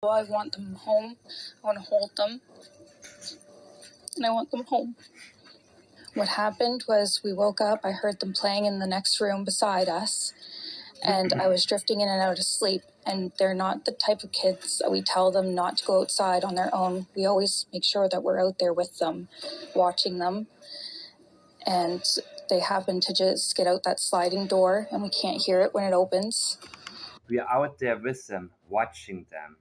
I want them home. I want to hold them. And I want them home. What happened was we woke up, I heard them playing in the next room beside us, and I was drifting in and out of sleep. And they're not the type of kids that we tell them not to go outside on their own. We always make sure that we're out there with them, watching them. And they happen to just get out that sliding door, and we can't hear it when it opens. We're out there with them, watching them.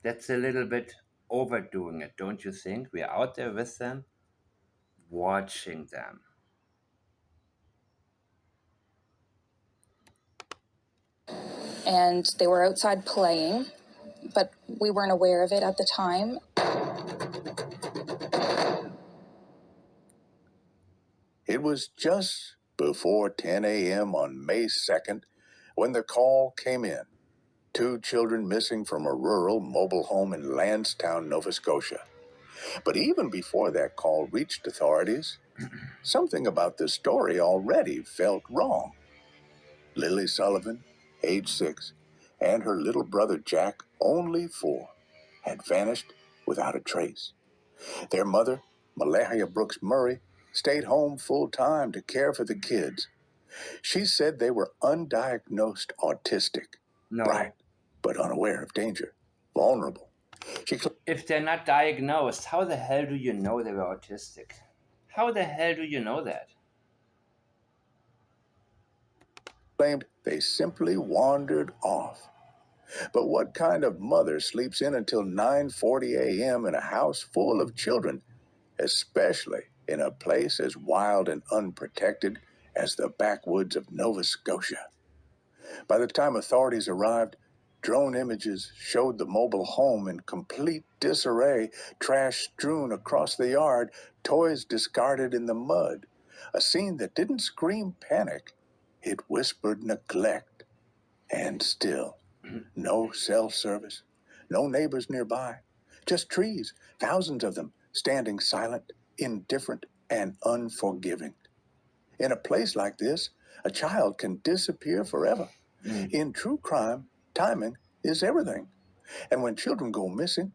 That's a little bit overdoing it, don't you think? We're out there with them, watching them. And they were outside playing, but we weren't aware of it at the time. It was just before 10 a.m. on May 2nd when the call came in. 2 children missing from a rural mobile home in Lansdowne, Nova Scotia. But even before that call reached authorities, something about the story already felt wrong. Lily Sullivan, age 6, and her little brother Jack, only 4, had vanished without a trace. Their mother, Malahia Brooks Murray, stayed home full-time to care for the kids. She said they were undiagnosed autistic, No. bright, but unaware of danger, vulnerable. If they're not diagnosed, how the hell do you know they were autistic? How the hell do you know that? Claimed they simply wandered off. But what kind of mother sleeps in until 9:40 a.m. in a house full of children, especially in a place as wild and unprotected as the backwoods of Nova Scotia? By the time authorities arrived, drone images showed the mobile home in complete disarray, trash strewn across the yard, toys discarded in the mud. A scene that didn't scream panic, it whispered neglect. And still, no cell service, no neighbors nearby, just trees, thousands of them, standing silent, indifferent, and unforgiving. In a place like this, a child can disappear forever. In true crime, timing is everything. And when children go missing,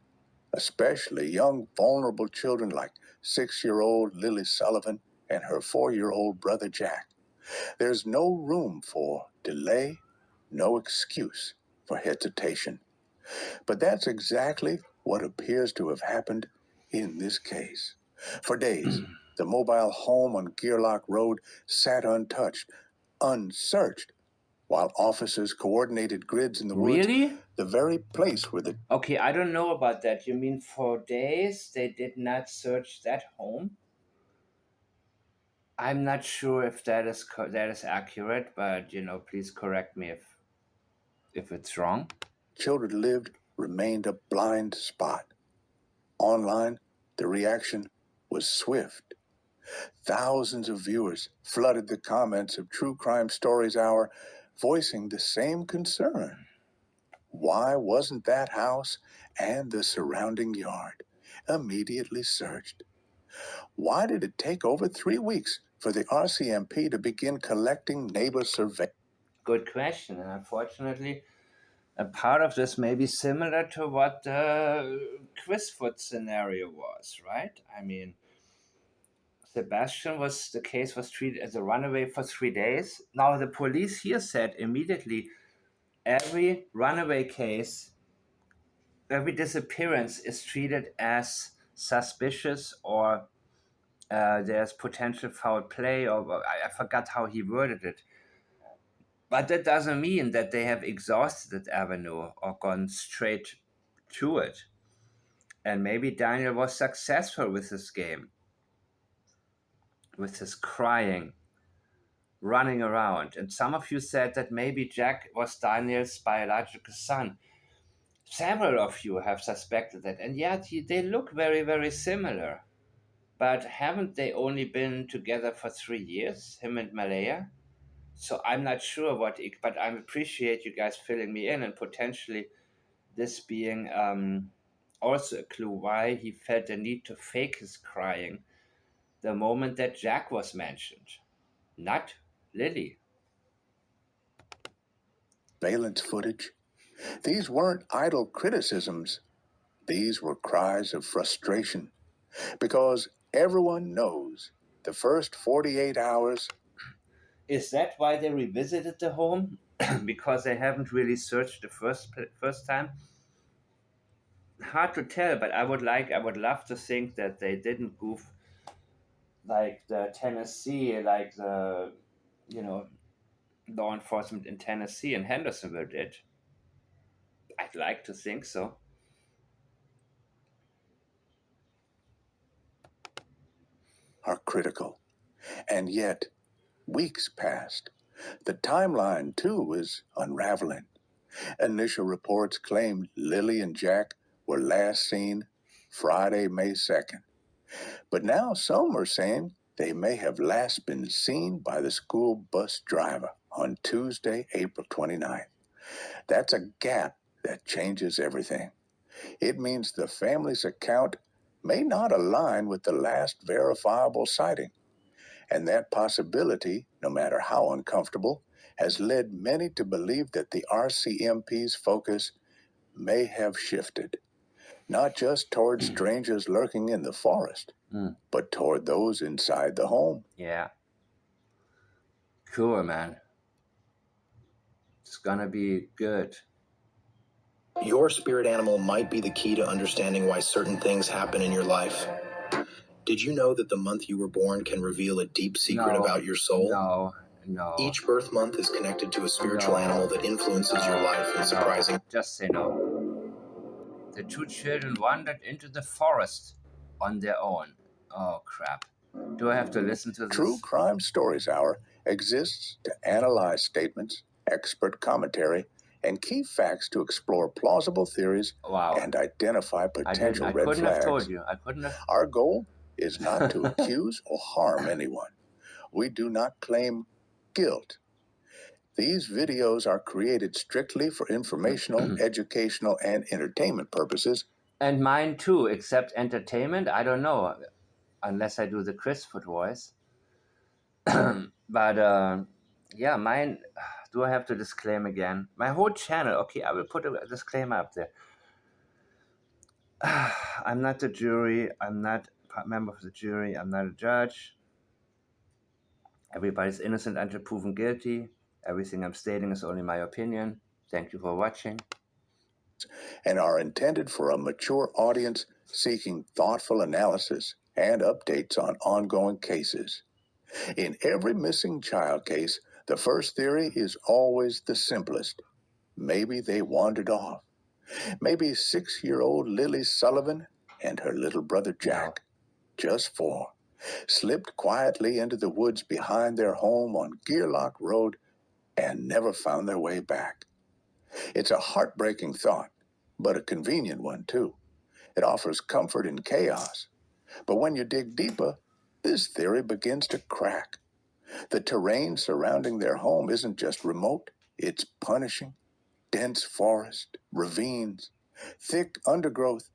especially young, vulnerable children like 6-year-old Lily Sullivan and her 4-year-old brother Jack, there's no room for delay, no excuse for hesitation. But that's exactly what appears to have happened in this case. For days, the mobile home on Gearlock Road sat untouched, unsearched, while officers coordinated grids in the woods. Really? The very place where the... Okay, I don't know about that. You mean for days they did not search that home? I'm not sure if that is accurate, but please correct me if it's wrong. children lived remained a blind spot. Online, the reaction was swift. Thousands of viewers flooded the comments of True Crime Stories Hour, voicing the same concern. Why wasn't that house and the surrounding yard immediately searched? Why did it take over 3 weeks for the RCMP to begin collecting neighbor surveys? Good question. And unfortunately, a part of this may be similar to what the Quizfoot scenario was, right? I mean, the case was treated as a runaway for 3 days. Now, the police here said immediately every runaway case, every disappearance is treated as suspicious or there's potential foul play, or I forgot how he worded it. But that doesn't mean that they have exhausted that avenue or gone straight to it. And maybe Daniel was successful with this game, with his crying, running around. And some of you said that maybe Jack was Daniel's biological son. Several of you have suspected that. And yet they look very, very similar. But haven't they only been together for 3 years, him and Malaya? So I'm not sure but I appreciate you guys filling me in, and potentially this being also a clue why he felt the need to fake his crying the moment that Jack was mentioned, not Lily. Surveillance footage, These weren't idle criticisms, these were cries of frustration, because everyone knows the first 48 hours. Is that why they revisited the home? Because they haven't really searched the first time? Hard to tell, but I would love to think that they didn't goof like the Tennessee, like the you know law enforcement in Tennessee and Hendersonville did. I'd like to think so. Are critical. And yet, weeks passed. The timeline, too, is unraveling. Initial reports claimed Lily and Jack were last seen Friday, May 2nd. But now some are saying they may have last been seen by the school bus driver on Tuesday, April 29th. That's a gap that changes everything. It means the family's account may not align with the last verifiable sighting. And that possibility, no matter how uncomfortable, has led many to believe that the RCMP's focus may have shifted, not just toward strangers lurking in the forest, but toward those inside the home. Yeah. Cool, man. It's gonna be good. Your spirit animal might be the key to understanding why certain things happen in your life. Did you know that the month you were born can reveal a deep secret about your soul? No. Each birth month is connected to a spiritual animal that influences your life in surprising. Just say no. The two children wandered into the forest on their own. Oh crap. Do I have to listen to this? True Crime Stories Hour exists to analyze statements, expert commentary, and key facts to explore plausible theories and identify potential red couldn't flags. have told you. I couldn't have. Our goal is not to accuse or harm anyone. We do not claim guilt. These videos are created strictly for informational, educational, and entertainment purposes. And mine too, except entertainment. I don't know, unless I do the Chris Foot voice. But yeah, mine. Do I have to disclaim again? My whole channel. Okay, I will put a disclaimer up there. I'm not the jury. I'm not a member of the jury. I'm not a judge. Everybody's innocent until proven guilty. Everything I'm stating is only my opinion. Thank you for watching. And are intended for a mature audience seeking thoughtful analysis and updates on ongoing cases. In every missing child case, the first theory is always the simplest. Maybe they wandered off. Maybe 6-year-old Lily Sullivan and her little brother Jack, just 4, slipped quietly into the woods behind their home on Gearlock Road and never found their way back. It's a heartbreaking thought, but a convenient one too. It offers comfort in chaos. But when you dig deeper, this theory begins to crack. The terrain surrounding their home isn't just remote, it's punishing. Dense forest, ravines, thick undergrowth.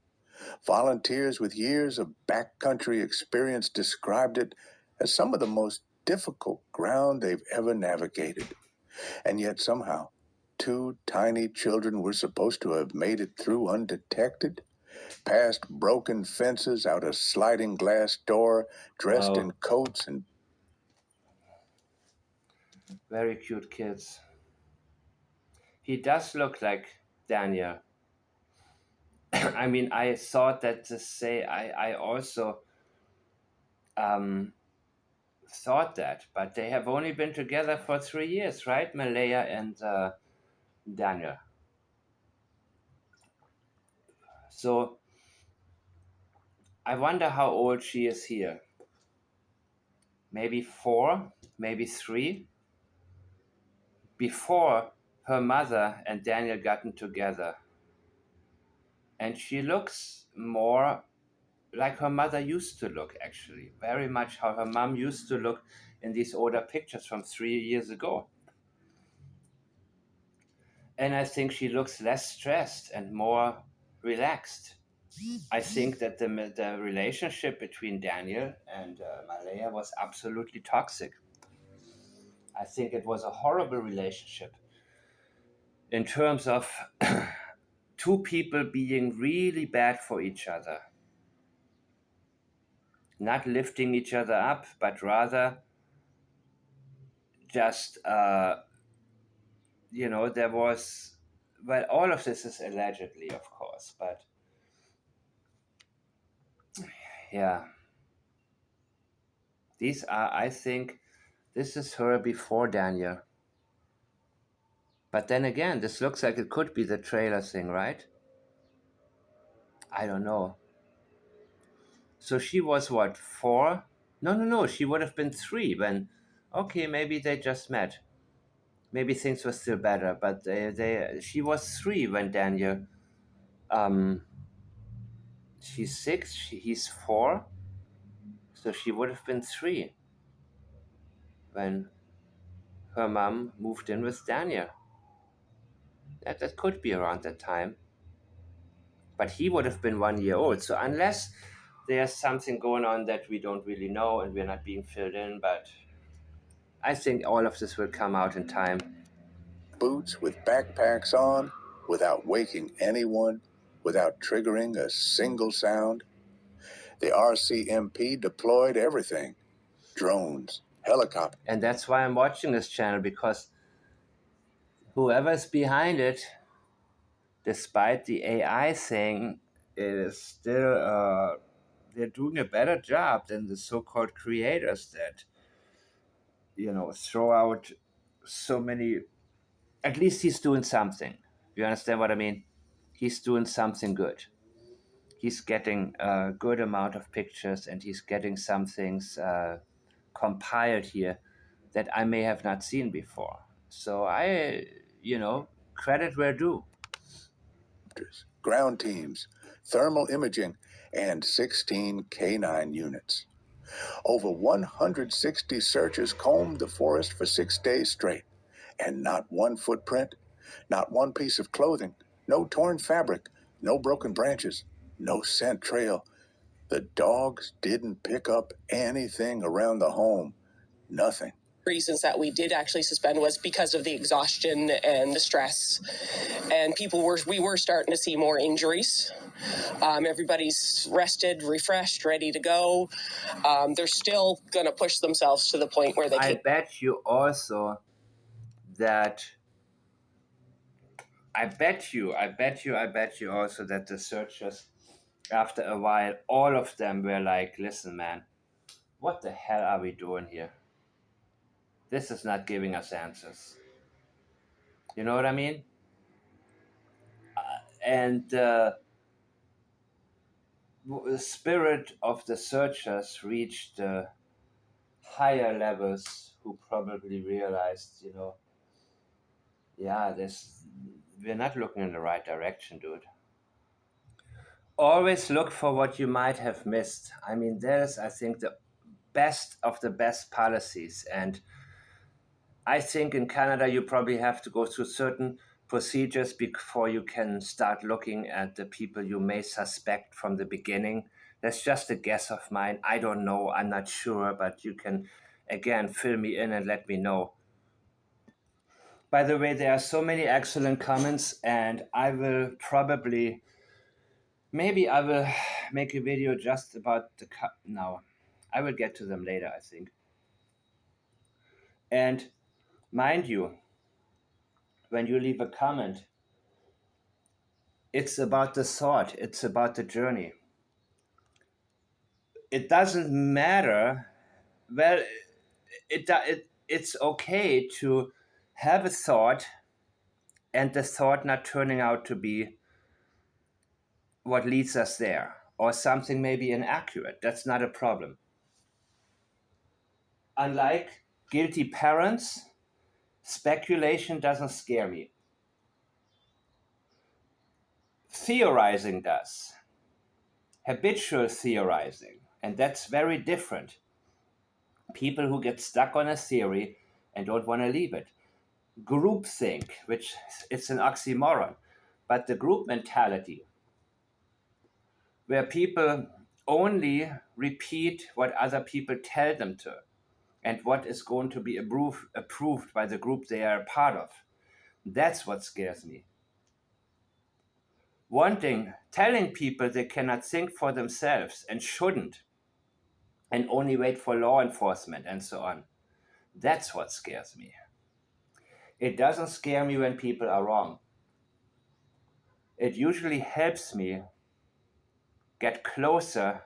Volunteers with years of backcountry experience described it as some of the most difficult ground they've ever navigated. And yet somehow, 2 tiny children were supposed to have made it through undetected, past broken fences, out a sliding glass door, dressed in coats and... Very cute kids. He does look like Daniel. I mean, I thought that to say, I also thought that, but they have only been together for 3 years, right? Malaya and Daniel. So I wonder how old she is here. Maybe 4, maybe 3. Before her mother and Daniel gotten together. And she looks more like her mother used to look, actually. Very much how her mom used to look in these older pictures from 3 years ago. And I think she looks less stressed and more relaxed. I think that the relationship between Daniel and Malaya was absolutely toxic. I think it was a horrible relationship. in terms of two people being really bad for each other, not lifting each other up, but rather just, there was, well, all of this is allegedly, of course, but yeah, these are, I think, this is her before Daniel. But then again, this looks like it could be the trailer thing, right? I don't know. So she was what, 4? No. She would have been 3 when. Okay, maybe they just met. Maybe things were still better, but she was 3 when Daniel. She's 6. He's 4. So she would have been 3 when her mom moved in with Daniel. That could be around that time. But he would have been 1 year old. So unless there's something going on that we don't really know and we're not being filled in, but I think all of this will come out in time. Boots with backpacks on, without waking anyone, without triggering a single sound. The RCMP deployed everything. Drones, helicopters. And that's why I'm watching this channel, because whoever's behind it, despite the AI thing, is still, they're doing a better job than the so-called creators that, throw out so many. At least he's doing something. You understand what I mean? He's doing something good. He's getting a good amount of pictures, and he's getting some things compiled here that I may have not seen before. So credit where due. Ground teams, thermal imaging, and 16 K9 units. Over 160 searchers combed the forest for 6 days straight, and not one footprint, not one piece of clothing, no torn fabric, no broken branches, no scent trail. The dogs didn't pick up anything around the home. Nothing. Reasons that we did actually suspend was because of the exhaustion and the stress, and we were starting to see more injuries. Everybody's rested, refreshed, ready to go. They're still going to push themselves to the point where they can. I bet you also that the searchers, after a while, all of them were like, listen, man, what the hell are we doing here? This is not giving us answers. You know what I mean? And the spirit of the searchers reached higher levels, who probably realized, we're not looking in the right direction, dude. Always look for what you might have missed. I mean, there's, I think, the best of the best policies. And I think in Canada, you probably have to go through certain procedures before you can start looking at the people you may suspect from the beginning. That's just a guess of mine. I don't know. I'm not sure, but you can, again, fill me in and let me know. By the way, there are so many excellent comments, and I will probably, maybe I will make a video just about no, I will get to them later, I think. And mind you, when you leave a comment, it's about the thought, it's about the journey. It doesn't matter. Well, it's okay to have a thought and the thought not turning out to be what leads us there, or something maybe inaccurate. That's not a problem. Unlike guilty parents, speculation doesn't scare me. Theorizing does. Habitual theorizing, and that's very different. People who get stuck on a theory and don't want to leave it. Groupthink, which it's an oxymoron, but the group mentality, where people only repeat what other people tell them to and what is going to be approved by the group they are a part of. That's what scares me. Telling people they cannot think for themselves and shouldn't, and only wait for law enforcement and so on. That's what scares me. It doesn't scare me when people are wrong. It usually helps me get closer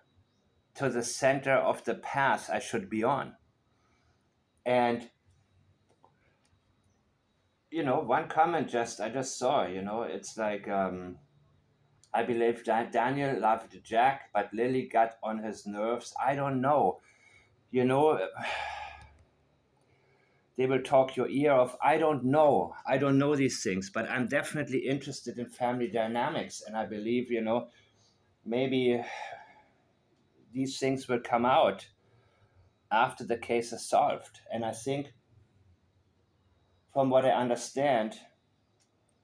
to the center of the path I should be on. And, one comment I just saw, it's like, I believe Daniel loved Jack, but Lily got on his nerves. I don't know. They will talk your ear off. I don't know. I don't know these things, but I'm definitely interested in family dynamics. And I believe, maybe these things will come out after the case is solved. And I think, from what I understand,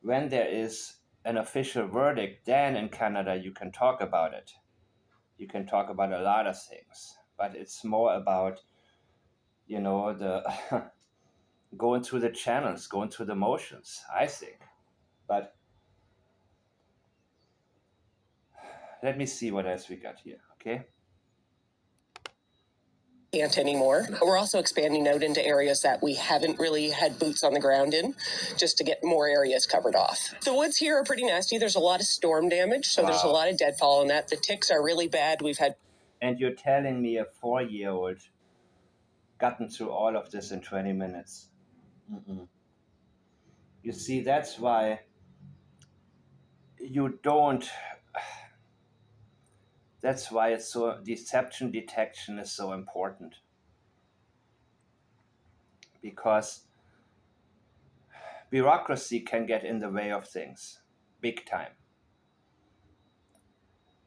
when there is an official verdict, then in Canada you can talk about it. You can talk about a lot of things, but it's more about, the going through the channels, going through the motions, I think. But let me see what else we got here, okay? Can't anymore. We're also expanding out into areas that we haven't really had boots on the ground in, just to get more areas covered off. The woods here are pretty nasty. There's a lot of storm damage, so There's a lot of deadfall in that. The ticks are really bad. We've had... And you're telling me a 4-year-old gotten through all of this in 20 minutes. Mm-mm. You see, that's why you don't... That's why deception detection is so important. Because bureaucracy can get in the way of things, big time.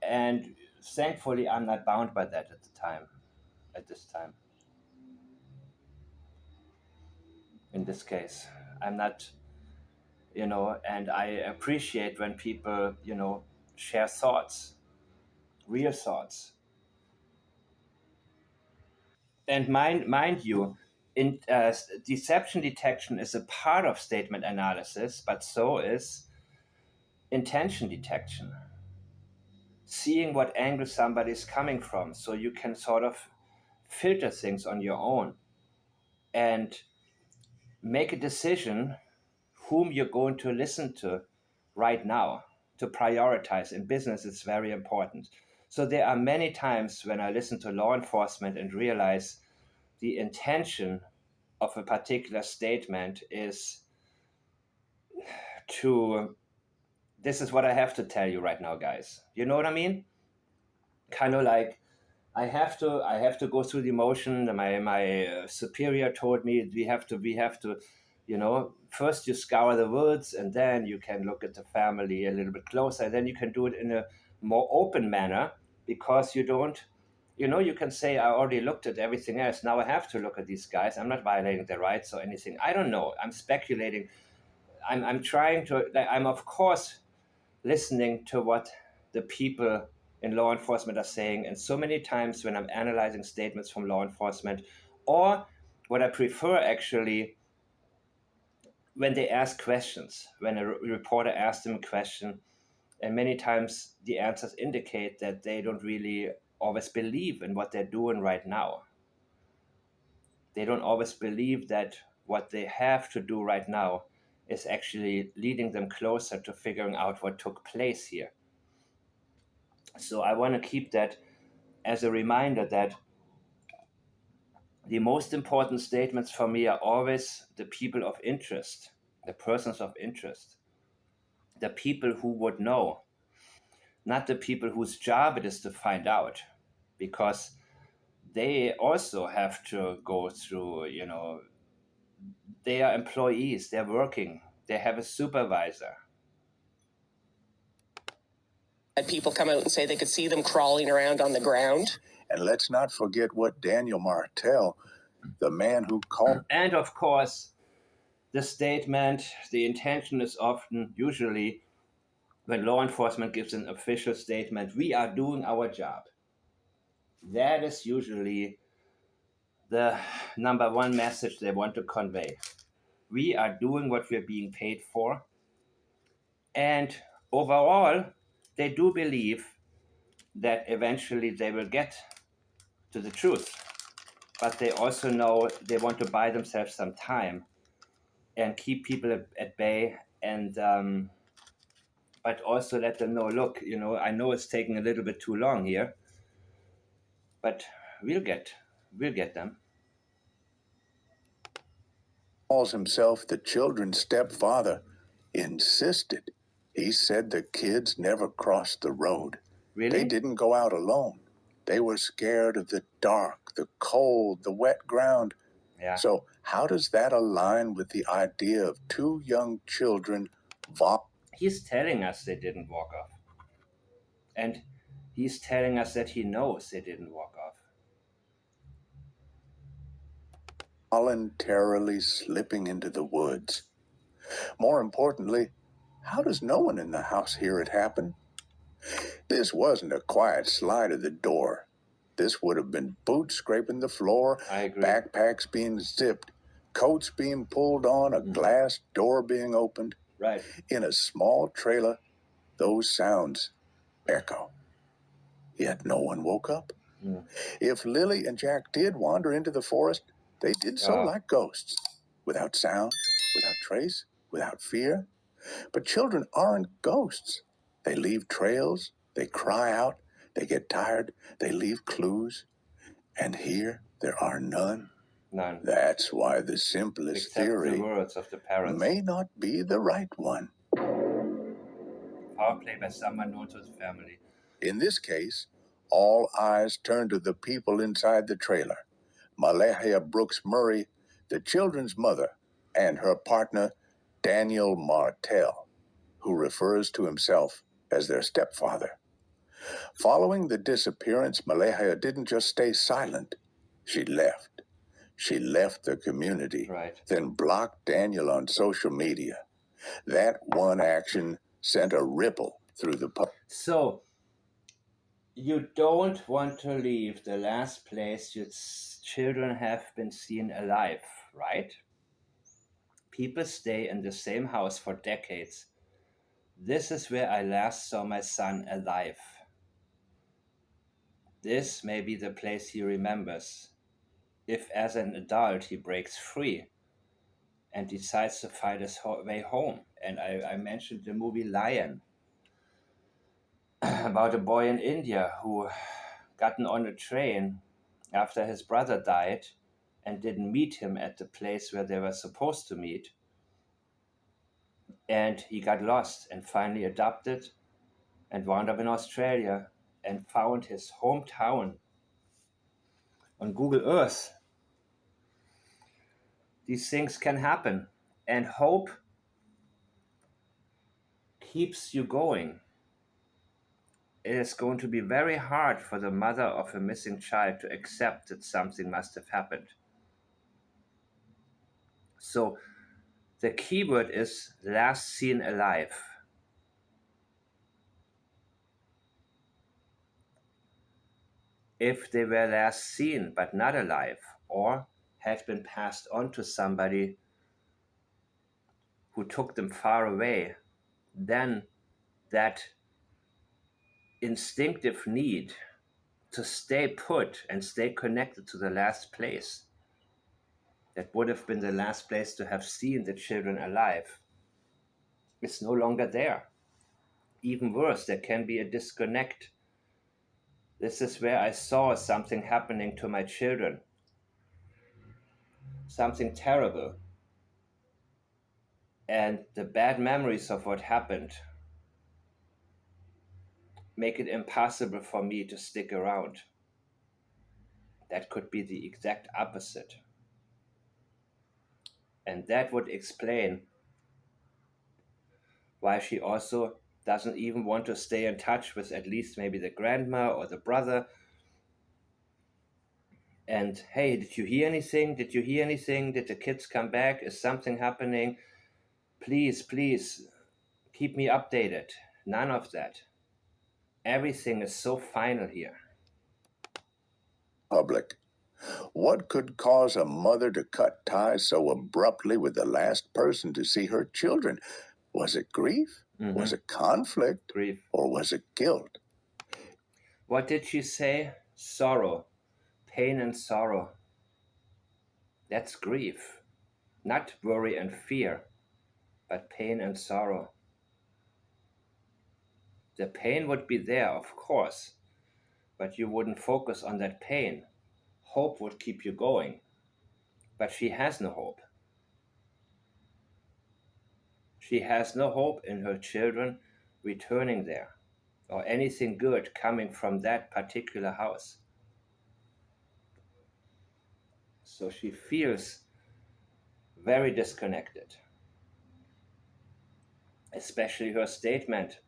And thankfully, I'm not bound by that at this time. In this case, I'm not, and I appreciate when people, share thoughts, real thoughts. And mind you, deception detection is a part of statement analysis, but so is intention detection. Seeing what angle somebody is coming from, so you can sort of filter things on your own and make a decision whom you're going to listen to right now, to prioritize. In business, it's very important. So there are many times when I listen to law enforcement and realize the intention of a particular statement is this is what I have to tell you right now, guys. You know what I mean? Kind of like, I have to go through the emotion. My superior told me we have to, first you scour the woods, and then you can look at the family a little bit closer. Then you can do it in a more open manner, because you don't, you can say, I already looked at everything else. Now I have to look at these guys. I'm not violating their rights or anything. I don't know. I'm speculating. I'm trying to, I'm of course listening to what the people in law enforcement are saying. And so many times when I'm analyzing statements from law enforcement, or what I prefer actually, when they ask questions, when a reporter asks them a question, and many times the answers indicate that they don't really always believe in what they're doing right now. They don't always believe that what they have to do right now is actually leading them closer to figuring out what took place here. So I want to keep that as a reminder that the most important statements for me are always the people of interest, the persons of interest, the people who would know, not the people whose job it is to find out, because they also have to go through, they are employees, they're working, they have a supervisor. Had people come out and say they could see them crawling around on the ground. And let's not forget what Daniel Martell, the man who called... And of course, the statement, the intention is often, usually, when law enforcement gives an official statement, we are doing our job. That is usually the number one message they want to convey. We are doing what we're being paid for. And overall, they do believe that eventually they will get to the truth. But they also know they want to buy themselves some time and keep people at bay, and but also let them know, look, I know it's taking a little bit too long here, but we'll get them. Calls himself the children's stepfather, insisted. He said the kids never crossed the road. Really? They didn't go out alone. They were scared of the dark, the cold, the wet ground. Yeah. So how does that align with the idea of two young children He's telling us they didn't walk off. And he's telling us that he knows they didn't walk off. voluntarily slipping into the woods? More importantly, how does no one in the house hear it happen? This wasn't a quiet slide of the door. This would have been boots scraping the floor, I agree. backpacks being zipped, coats being pulled on, a glass door being opened. Right. In a small trailer, those sounds echo. Yet no one woke up. If Lily and Jack did wander into the forest, they did so like ghosts, without sound, without trace, without fear. But children aren't ghosts. They leave trails, they cry out, they get tired, they leave clues. And here there are none. None. That's why the simplest Except theory the words of the parents. may not be the right one. Power play by someone known to the family. In this case, all eyes turn to the people inside the trailer. Malahia Brooks Murray, the children's mother, and her partner, Daniel Martell, who refers to himself as their stepfather. Following the disappearance, Malahia didn't just stay silent. She left. She left the community, right. Then blocked Daniel on social media. That one action sent a ripple through the So, you don't want to leave the last place your children have been seen alive, right? People stay in the same house for decades. This is where I last saw my son alive. This may be the place he remembers, if as an adult he breaks free and decides to find his way home. And I mentioned the movie Lion, about a boy in India who gotten on a train after his brother died and didn't meet him at the place where they were supposed to meet. And he got lost and finally adopted and wound up in Australia and found his hometown on Google Earth. These things can happen, and hope keeps you going. It is going to be very hard for the mother of a missing child to accept that something must have happened. So the keyword is last seen alive. If they were last seen but not alive, or had been passed on to somebody who took them far away, then that instinctive need to stay put and stay connected to the last place, that would have been the last place to have seen the children alive, is no longer there. Even worse, there can be a disconnect. This is where I saw something happening to my children, something terrible. And the bad memories of what happened make it impossible for me to stick around. That could be the exact opposite. And that would explain why she also doesn't even want to stay in touch with at least maybe the grandma or the brother. And hey, did you hear anything? Did you hear anything? Did the kids come back? Is something happening? Please, please, keep me updated. None of that. Everything is so final here. Public. What could cause a mother to cut ties so abruptly with the last person to see her children? Was it grief? Mm-hmm. Was it conflict? Grief. Or was it guilt? What did she say? Sorrow. Pain and sorrow. That's grief. Not worry and fear, but pain and sorrow. The pain would be there, of course, but you wouldn't focus on that pain. Hope would keep you going, but she has no hope. She has no hope in her children returning there, or anything good coming from that particular house. So she feels very disconnected, especially her statement,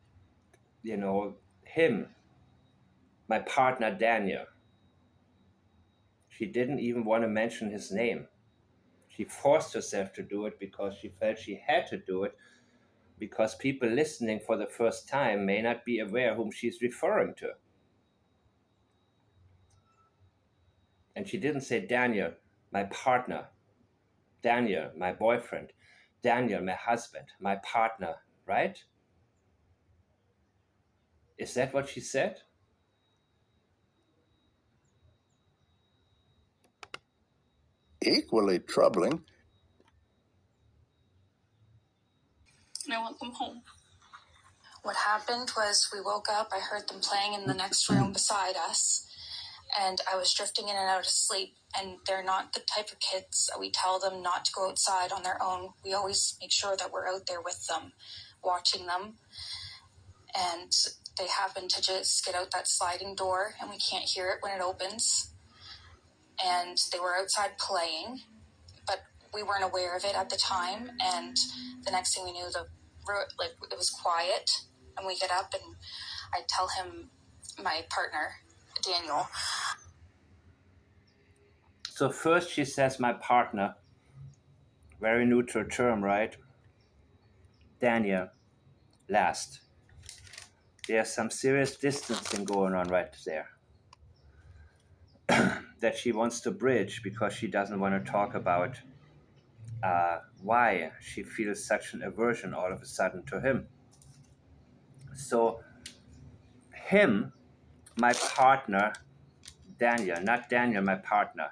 him, my partner Daniel. She didn't even want to mention his name. She forced herself to do it because she felt she had to do it, because people listening for the first time may not be aware whom she's referring to. And she didn't say Daniel, my partner, Daniel, my boyfriend, Daniel, my husband, my partner, right? Is that what she said? Equally troubling, And I want them home. What happened was we woke up, I heard them playing in the next room beside us, and I was drifting in and out of sleep, and they're not the type of kids we tell them not to go outside on their own. We always make sure that we're out there with them, watching them, and they happen to just get out that sliding door, and we can't hear it when it opens, and they were outside playing, but we weren't aware of it at the time, and the next thing we knew, it was quiet, and we get up, and I tell him, my partner, Daniel. So first she says my partner, very neutral term, right? Daniel, last. There's some serious distancing going on right there that she wants to bridge because she doesn't want to talk about why she feels such an aversion all of a sudden to him. So him, my partner, Daniel, not Daniel, my partner.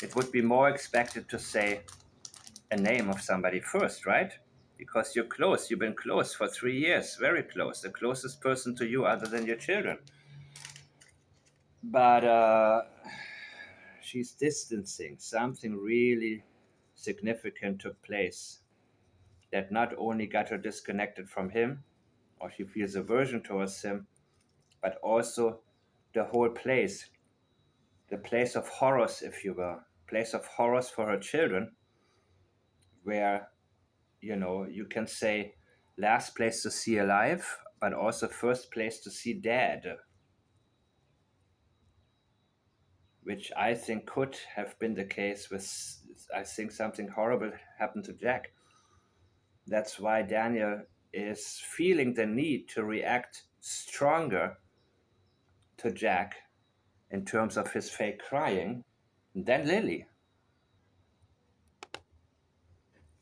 It would be more expected to say a name of somebody first, right? Because you're close. You've been close for 3 years, very close. The closest person to you other than your children. But she's distancing. Something really significant took place that not only got her disconnected from him, or she feels aversion towards him, but also the whole place, the place of horrors, if you will, place of horrors for her children, where, you can say last place to see alive, but also first place to see dead, which I think could have been the case with, I think something horrible happened to Jack. That's why Daniel is feeling the need to react stronger to Jack in terms of his fake crying than Lily.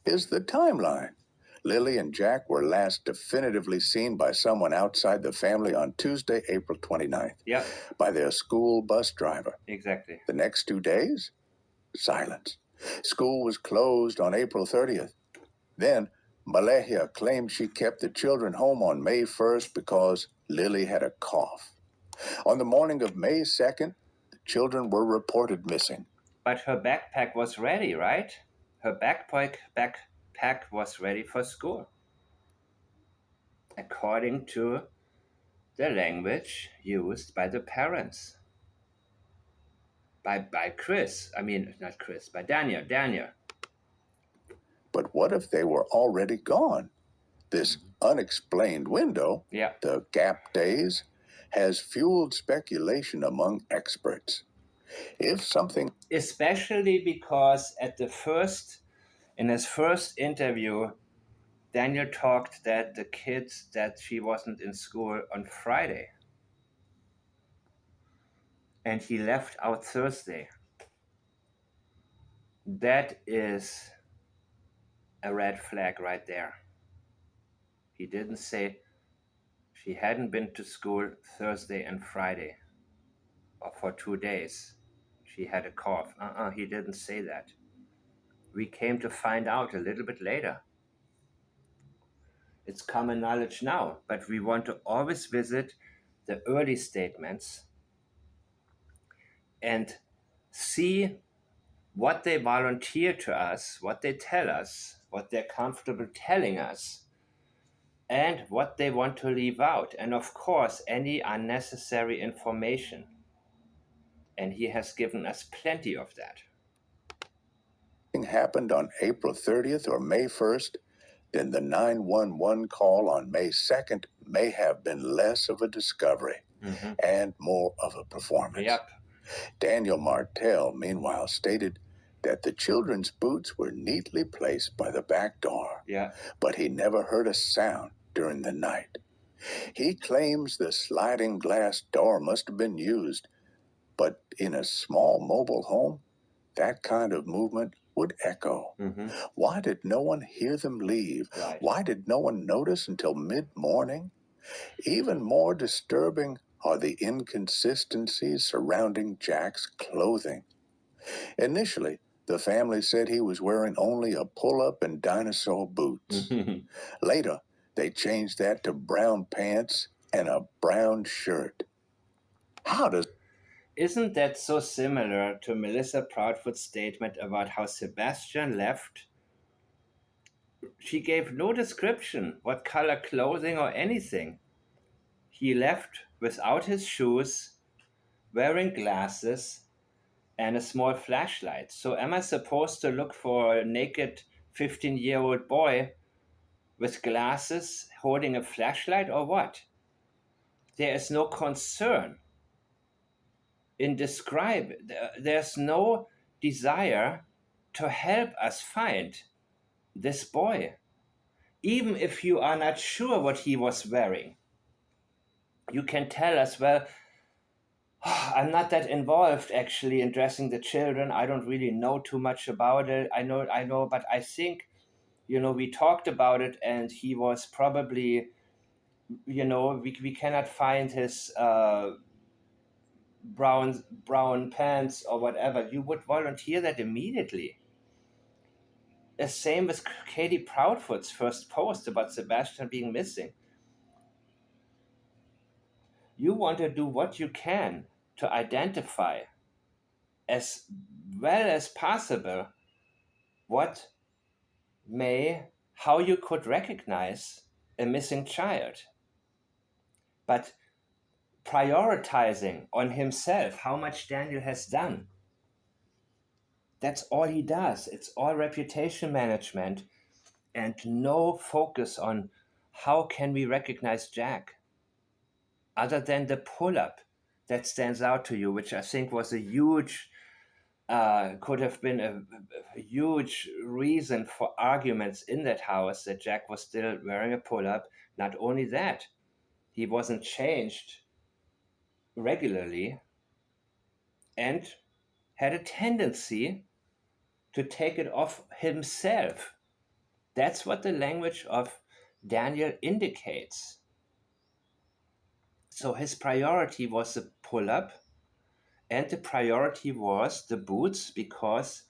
is the timeline. Lily and Jack were last definitively seen by someone outside the family on Tuesday, April 29th. Yeah, By their school bus driver. exactly. The next 2 days, silence. School was closed on April 30th. Then, Malehia claimed she kept the children home on May 1st because Lily had a cough. On the morning of May 2nd, the children were reported missing. But her backpack was ready, right? Her backpack was ready for school, according to the language used by the parents. By Chris. I mean, not Chris, by Daniel. But what if they were already gone? This unexplained window, Yeah. the gap days, has fueled speculation among experts. If something, Especially because in his first interview, Daniel talked that she wasn't in school on Friday. and he left out Thursday. That is a red flag right there. He didn't say she hadn't been to school Thursday and Friday, or for 2 days. She had a cough. He didn't say that. We came to find out a little bit later. It's common knowledge now, but we want to always visit the early statements and see what they volunteer to us, what they tell us, what they're comfortable telling us, and what they want to leave out. And of course, any unnecessary information. And he has given us plenty of that. Happened on April 30th or May 1st, then the 911 call on May 2nd may have been less of a discovery and more of a performance. Yep. Daniel Martell, meanwhile, stated that the children's boots were neatly placed by the back door, but he never heard a sound during the night. He claims the sliding glass door must have been used, but in a small mobile home, that kind of movement would echo. Why did no one hear them leave? Right. Why did no one notice until mid-morning? Even more disturbing are the inconsistencies surrounding Jack's clothing. Initially, the family said he was wearing only a pull-up and dinosaur boots. Later, they changed that to brown pants and a brown shirt. Isn't that so similar to Melissa Proudfoot's statement about how Sebastian left? She gave no description, what color clothing or anything. He left without his shoes, wearing glasses, and a small flashlight. So am I supposed to look for a naked 15-year-old boy with glasses holding a flashlight or what? There is no concern in there's no desire to help us find this boy. Even if you are not sure what he was wearing, you can tell us, well, I'm not that involved actually in dressing the children. I don't really know too much about it. I know, but I think, we talked about it and he was probably, we cannot find his brown pants or whatever. You would volunteer that immediately. The same with Katie Proudfoot's first post about Sebastian being missing. You want to do what you can to identify as well as possible how you could recognize a missing child. But prioritizing on himself how much Daniel has done, that's all he does. It's all reputation management and no focus on how can we recognize Jack, other than the pull-up that stands out to you, which I think was a huge, could have been a huge reason for arguments in that house, that Jack was still wearing a pull-up. Not only that, he wasn't changed regularly and had a tendency to take it off himself. That's what the language of Daniel indicates. So his priority was the pull-up, and the priority was the boots, because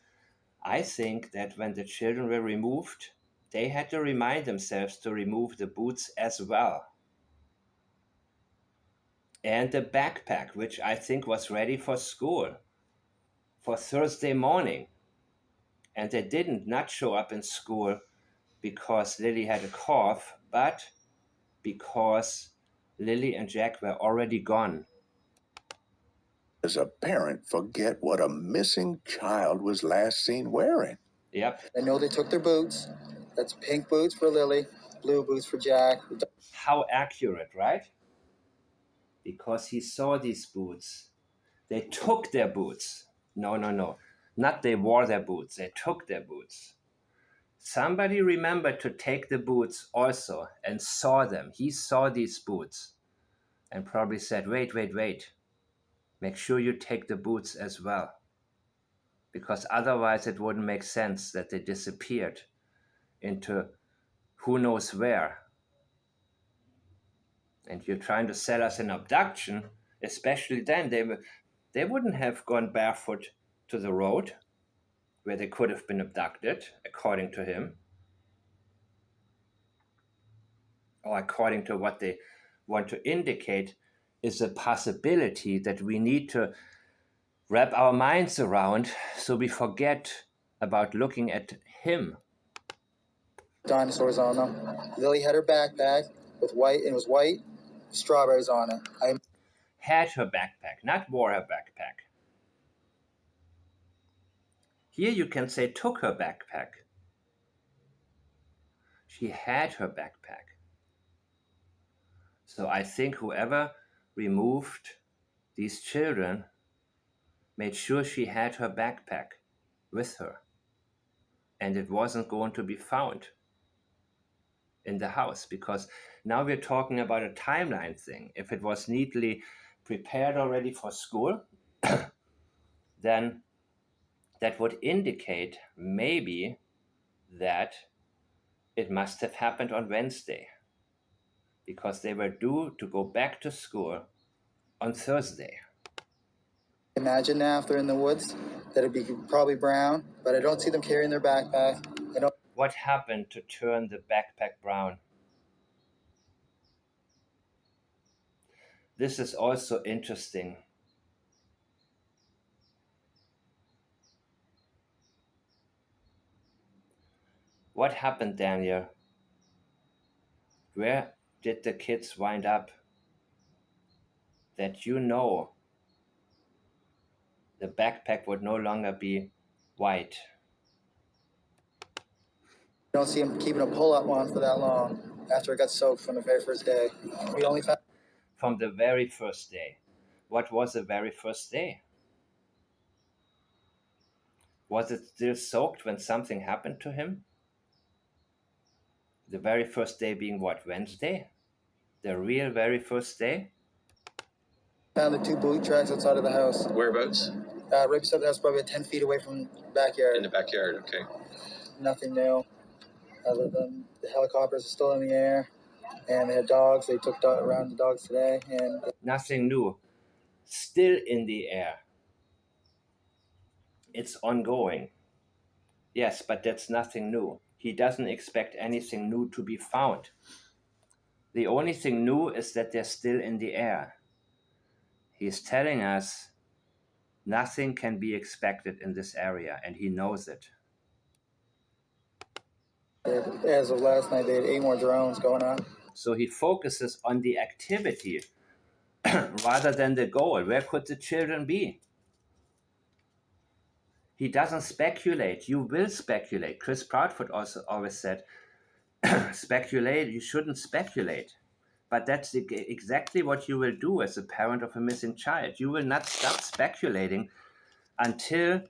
I think that when the children were removed, they had to remind themselves to remove the boots as well. And the backpack, which I think was ready for school, for Thursday morning. And they didn't not show up in school because Lily had a cough, but because Lily and Jack were already gone. As a parent, forget what a missing child was last seen wearing. Yep. I know they took their boots. That's pink boots for Lily, blue boots for Jack. How accurate, right? Because he saw these boots. They took their boots. No. Not they wore their boots. They took their boots. Somebody remembered to take the boots also and saw them. He saw these boots and probably said, wait. make sure you take the boots as well, because otherwise it wouldn't make sense that they disappeared into who knows where. And you're trying to sell us an abduction, especially then they wouldn't have gone barefoot to the road where they could have been abducted, according to him, or according to what they want to indicate is a possibility that we need to wrap our minds around so we forget about looking at him. Dinosaurs on them. Lily had her backpack with white, and it was white, strawberries on it. I Had her backpack, not wore her backpack. Here you can say took her backpack. She had her backpack. So I think whoever removed these children made sure she had her backpack with her. And it wasn't going to be found in the house, because now we're talking about a timeline thing. If it was neatly prepared already for school, then that would indicate maybe that it must have happened on Wednesday, because they were due to go back to school on Thursday. imagine now if they're in the woods that it'd be probably brown, but I don't see them carrying their backpack. What happened to turn the backpack brown? This is also interesting. What happened, Daniel? Where did the kids wind up? That you know the backpack would no longer be white. I don't see them keeping a pull-up on for that long after it got soaked from the very first day. We only found From the very first day. What was the very first day? Was it still soaked when something happened to him? The very first day being what, Wednesday? The real very first day? the 2 boot tracks outside of the house. Whereabouts? Right beside the house, probably 10 feet away from the backyard. In the backyard, okay. Nothing new, other than the helicopters are still in the air, and they had dogs. They took around the dogs today, and Nothing new. Still in the air. It's ongoing. Yes, but that's nothing new. He doesn't expect anything new to be found. The only thing new is that they're still in the air. He's telling us nothing can be expected in this area, and he knows it. as of last night, they had 8 more drones going on. So he focuses on the activity rather than the goal. Where could the children be? He doesn't speculate. You will speculate. Chris Proudfoot also always said, speculate, you shouldn't speculate. But that's exactly what you will do as a parent of a missing child. You will not stop speculating until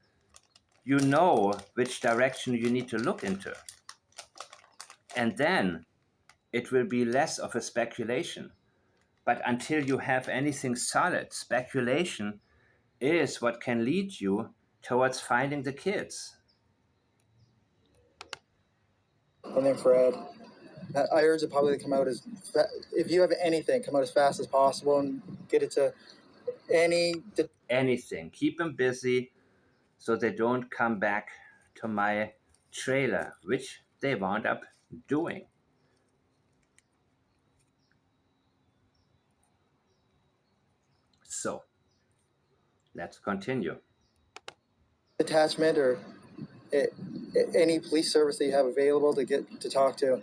you know which direction you need to look into. And then it will be less of a speculation. But until you have anything solid, speculation is what can lead you towards finding the kids. And then Fred, I urge the public to come out if you have anything, come out as fast as possible and get it to anything. Keep them busy so they don't come back to my trailer, which they wound up doing. So, let's continue. Detachment or any police service that you have available to get to talk to.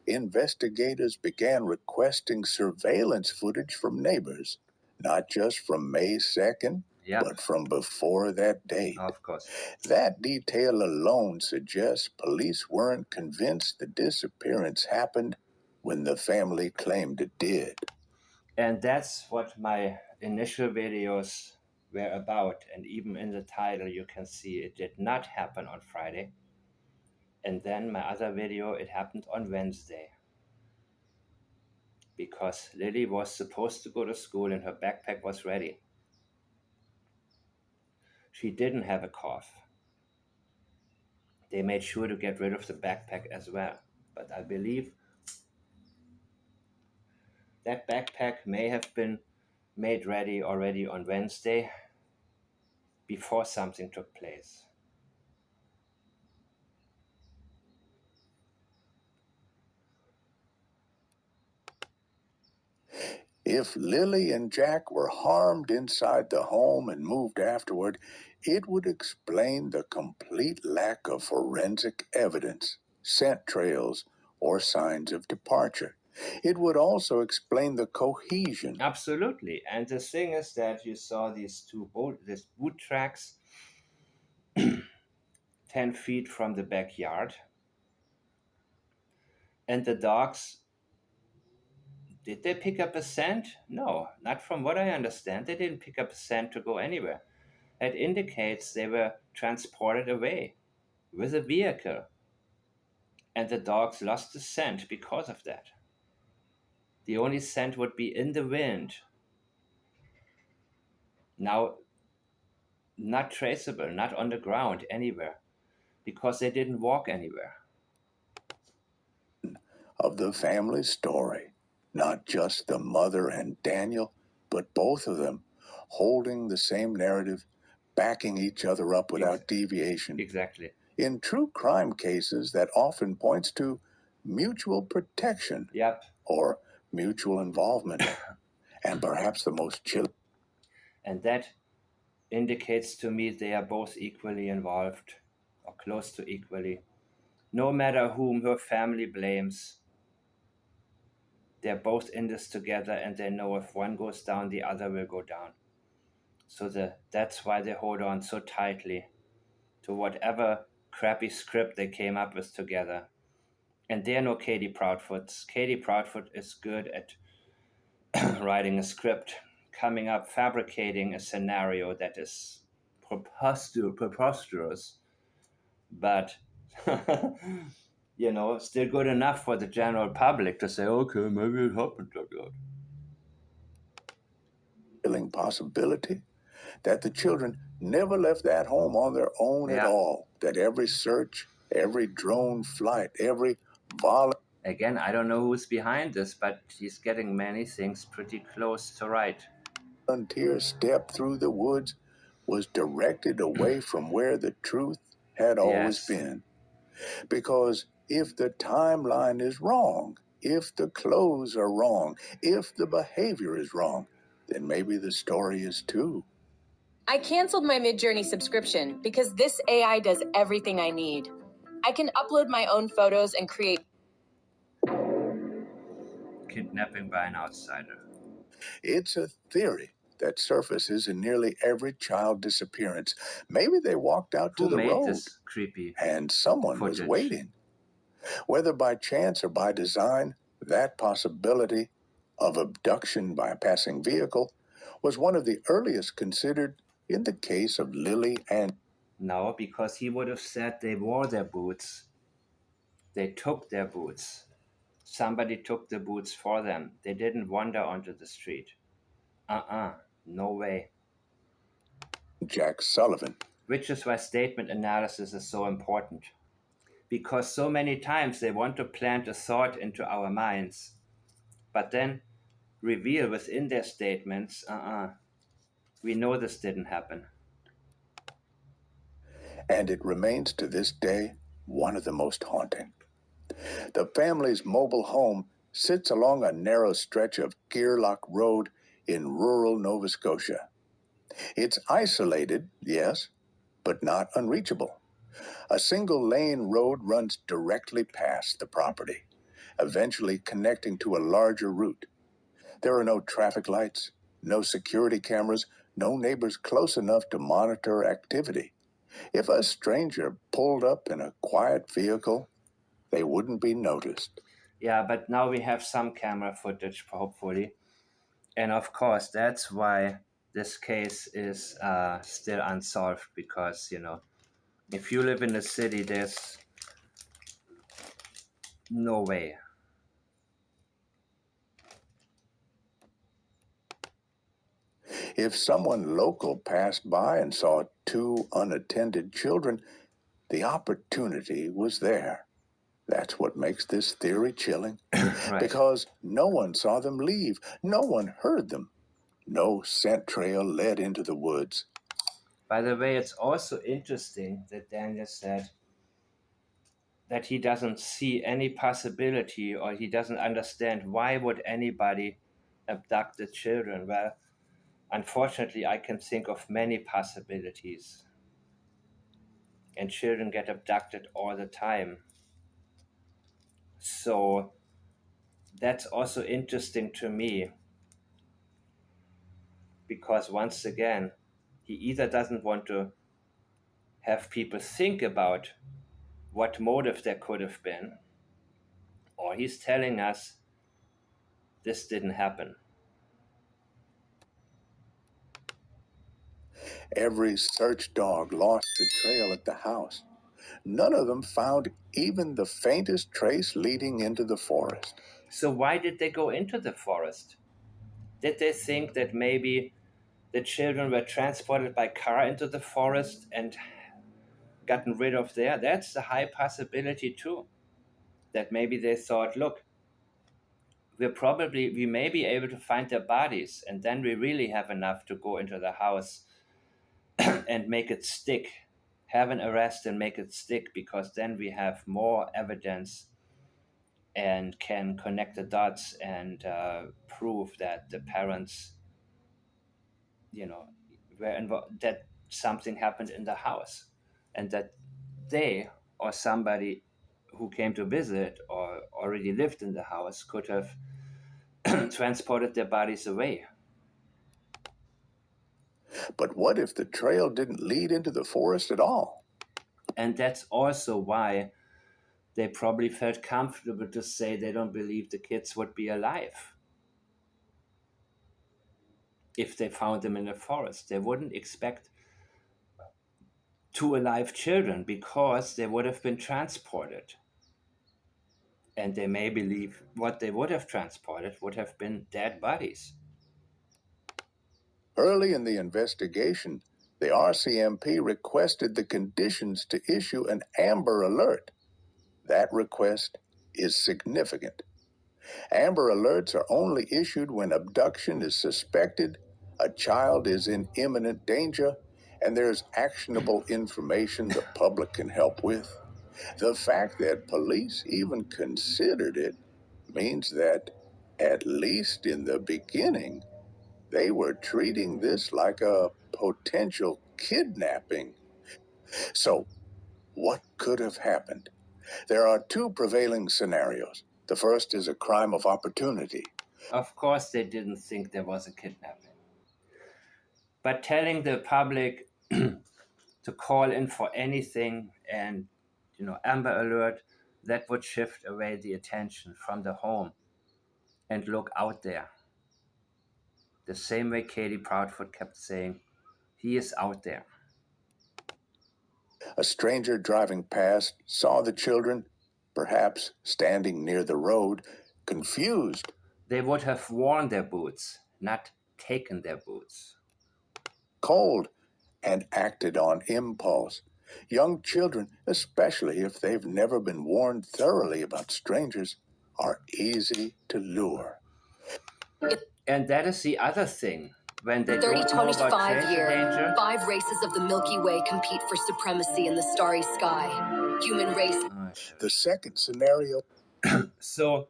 Investigators began requesting surveillance footage from neighbors, not just from May 2nd, but from before that date. Of course. That detail alone suggests police weren't convinced the disappearance happened when the family claimed it did. And that's what my initial videos were about. And even in the title, you can see it did not happen on Friday. And then my other video, it happened on Wednesday. Because Lily was supposed to go to school and her backpack was ready. She didn't have a cough. They made sure to get rid of the backpack as well. But I believe that backpack may have been made ready already on Wednesday before something took place. If Lily and Jack were harmed inside the home and moved afterward, it would explain the complete lack of forensic evidence, scent trails, or signs of departure. It would also explain the cohesion. Absolutely. And the thing is that you saw these boot tracks 10 feet from the backyard. And the dogs, did they pick up a scent? No, not from what I understand. They didn't pick up a scent to go anywhere. It indicates they were transported away with a vehicle. And the dogs lost the scent because of that. The only scent would be in the wind. Now, not traceable, not on the ground anywhere, because they didn't walk anywhere. Of the family story, not just the mother and Daniel, but both of them holding the same narrative, backing each other up without deviation. Exactly. In true crime cases, that often points to mutual protection. Yep. Or mutual involvement. And perhaps the most chilling. And that indicates to me they are both equally involved, or close to equally. No matter whom her family blames, they're both in this together, and they know if one goes down, the other will go down. So that's why they hold on so tightly to whatever crappy script they came up with together. And they're no Katie Proudfoots. Katie Proudfoot is good at writing a script, coming up, fabricating a scenario that is preposterous, but still good enough for the general public to say, okay, maybe it happened like that. Possibility that the children never left that home on their own at all. That every search, every drone flight, every Again, I don't know who's behind this, but he's getting many things pretty close to right. Volunteer step through the woods was directed away from where the truth had always been. Because if the timeline is wrong, if the clothes are wrong, if the behavior is wrong, then maybe the story is too. I canceled my Midjourney subscription because this AI does everything I need. I can upload my own photos and create Kidnapping by an outsider. It's a theory that surfaces in nearly every child disappearance. Maybe they walked out to the road. This creepy and someone footage was waiting. Whether by chance or by design, that possibility of abduction by a passing vehicle was one of the earliest considered in the case of Lily and... No, because he would have said they wore their boots. They took their boots. Somebody took the boots for them. They didn't wander onto the street. No way. Jack Sullivan. Which is why statement analysis is so important. Because so many times they want to plant a thought into our minds, but then reveal within their statements, we know this didn't happen. And it remains to this day one of the most haunting. The family's mobile home sits along a narrow stretch of Gearlock Road in rural Nova Scotia. It's isolated, yes, but not unreachable. A single-lane road runs directly past the property, eventually connecting to a larger route. There are no traffic lights, no security cameras, no neighbors close enough to monitor activity. If a stranger pulled up in a quiet vehicle, they wouldn't be noticed. Yeah, but now we have some camera footage, hopefully. And of course, that's why this case is still unsolved, because, if you live in a city, there's no way. If someone local passed by and saw two unattended children, the opportunity was there. That's what makes this theory chilling. Right. Because no one saw them leave, no one heard them. No scent trail led into the woods. By the way, it's also interesting that Daniel said that he doesn't see any possibility, or he doesn't understand why would anybody abduct the children. Well, unfortunately, I can think of many possibilities, and children get abducted all the time. So that's also interesting to me, because once again, he either doesn't want to have people think about what motive there could have been, or he's telling us this didn't happen. Every search dog lost the trail at the house. None of them found even the faintest trace leading into the forest. So why did they go into the forest? Did they think that maybe the children were transported by car into the forest and gotten rid of there? That's a high possibility too. That maybe they thought, look, we may be able to find their bodies, and then we really have enough to go into the house and make it stick, have an arrest and make it stick, because then we have more evidence and can connect the dots and prove that the parents, were involved, that something happened in the house, and that they or somebody who came to visit or already lived in the house could have transported their bodies away. But what if the trail didn't lead into the forest at all? And that's also why they probably felt comfortable to say they don't believe the kids would be alive. If they found them in the forest, they wouldn't expect two alive children, because they would have been transported. And they may believe what they would have transported would have been dead bodies. Early in the investigation, the RCMP requested the conditions to issue an Amber Alert. That request is significant. Amber Alerts are only issued when abduction is suspected, a child is in imminent danger, and there's actionable information the public can help with. The fact that police even considered it means that, at least in the beginning, they were treating this like a potential kidnapping. So, what could have happened? There are two prevailing scenarios. The first is a crime of opportunity. Of course, they didn't think there was a kidnapping. But telling the public to call in for anything and, Amber Alert, that would shift away the attention from the home and look out there. The same way Katie Proudfoot kept saying, he is out there. A stranger driving past saw the children, perhaps standing near the road, confused. They would have worn their boots, not taken their boots. Cold, and acted on impulse. Young children, especially if they've never been warned thoroughly about strangers, are easy to lure. And that is the other thing. When they don't know about stranger danger, 5 races of the Milky Way compete for supremacy in the starry sky. Human race. The second scenario. So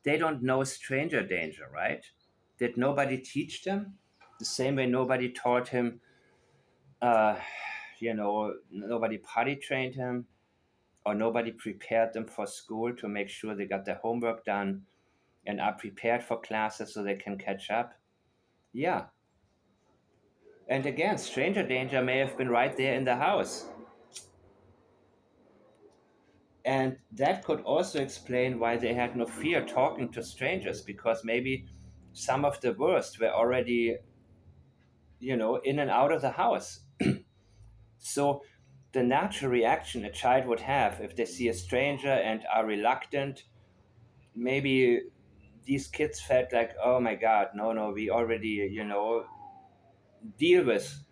they don't know stranger danger, right? Did nobody teach them? The same way nobody taught him, nobody potty trained him, or nobody prepared them for school to make sure they got their homework done and are prepared for classes so they can catch up. Yeah. And again, stranger danger may have been right there in the house. And that could also explain why they had no fear talking to strangers, because maybe some of the worst were already, in and out of the house. So the natural reaction a child would have if they see a stranger and are reluctant, maybe these kids felt like, oh my God, no, we already, deal with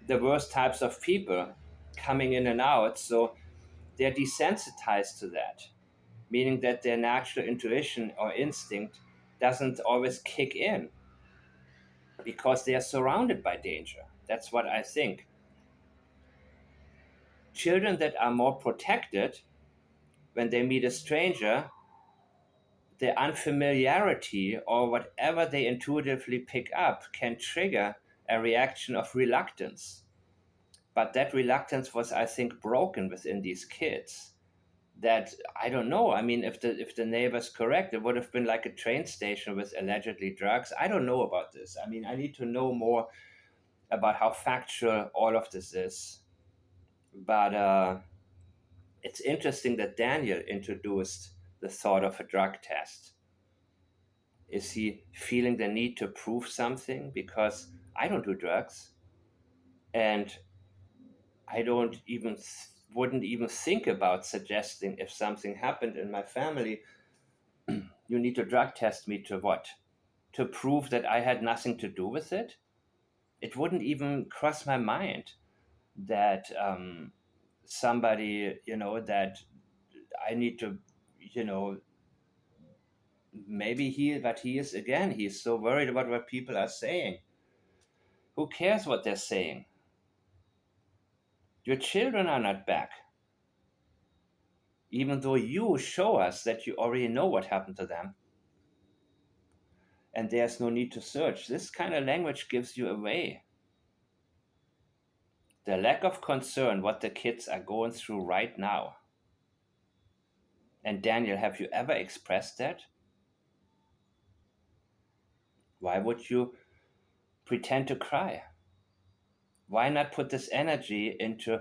the worst types of people coming in and out. So they're desensitized to that, meaning that their natural intuition or instinct doesn't always kick in because they are surrounded by danger. That's what I think. Children that are more protected, when they meet a stranger, the unfamiliarity or whatever they intuitively pick up can trigger a reaction of reluctance. But that reluctance was, I think, broken within these kids. That, I don't know. I mean, if the neighbor's correct, it would have been like a train station with allegedly drugs. I don't know about this. I mean, I need to know more about how factual all of this is. But it's interesting that Daniel introduced the thought of a drug test. Is he feeling the need to prove something? Because I don't do drugs, and I don't even wouldn't even think about suggesting if something happened in my family, you need to drug test me to what? To prove that I had nothing to do with it? It wouldn't even cross my mind that somebody, that I need to, you know, maybe but he is, again, he's so worried about what people are saying. Who cares what they're saying? Your children are not back, even though you show us that you already know what happened to them. And there's no need to search. This kind of language gives you away. The lack of concern what the kids are going through right now. And Daniel, have you ever expressed that? Why would you pretend to cry? Why not put this energy into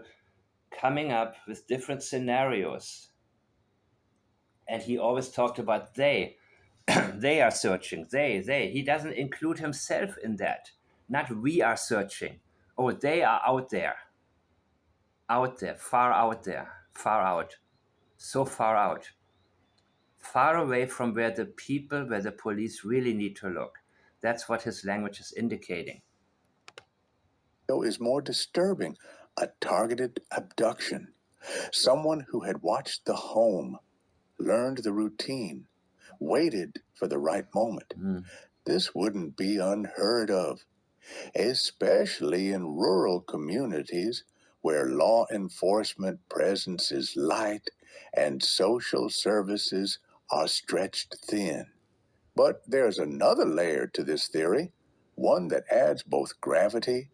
coming up with different scenarios? And he always talked about they. They are searching. They. He doesn't include himself in that. Not we are searching. Oh, they are out there. Out there, far out there, far out. So far out. Far away from where the police really need to look. That's what his language is indicating. Is more disturbing, a targeted abduction. Someone who had watched the home, learned the routine, waited for the right moment. This wouldn't be unheard of, especially in rural communities where law enforcement presence is light and social services are stretched thin. But there's another layer to this theory, one that adds both gravity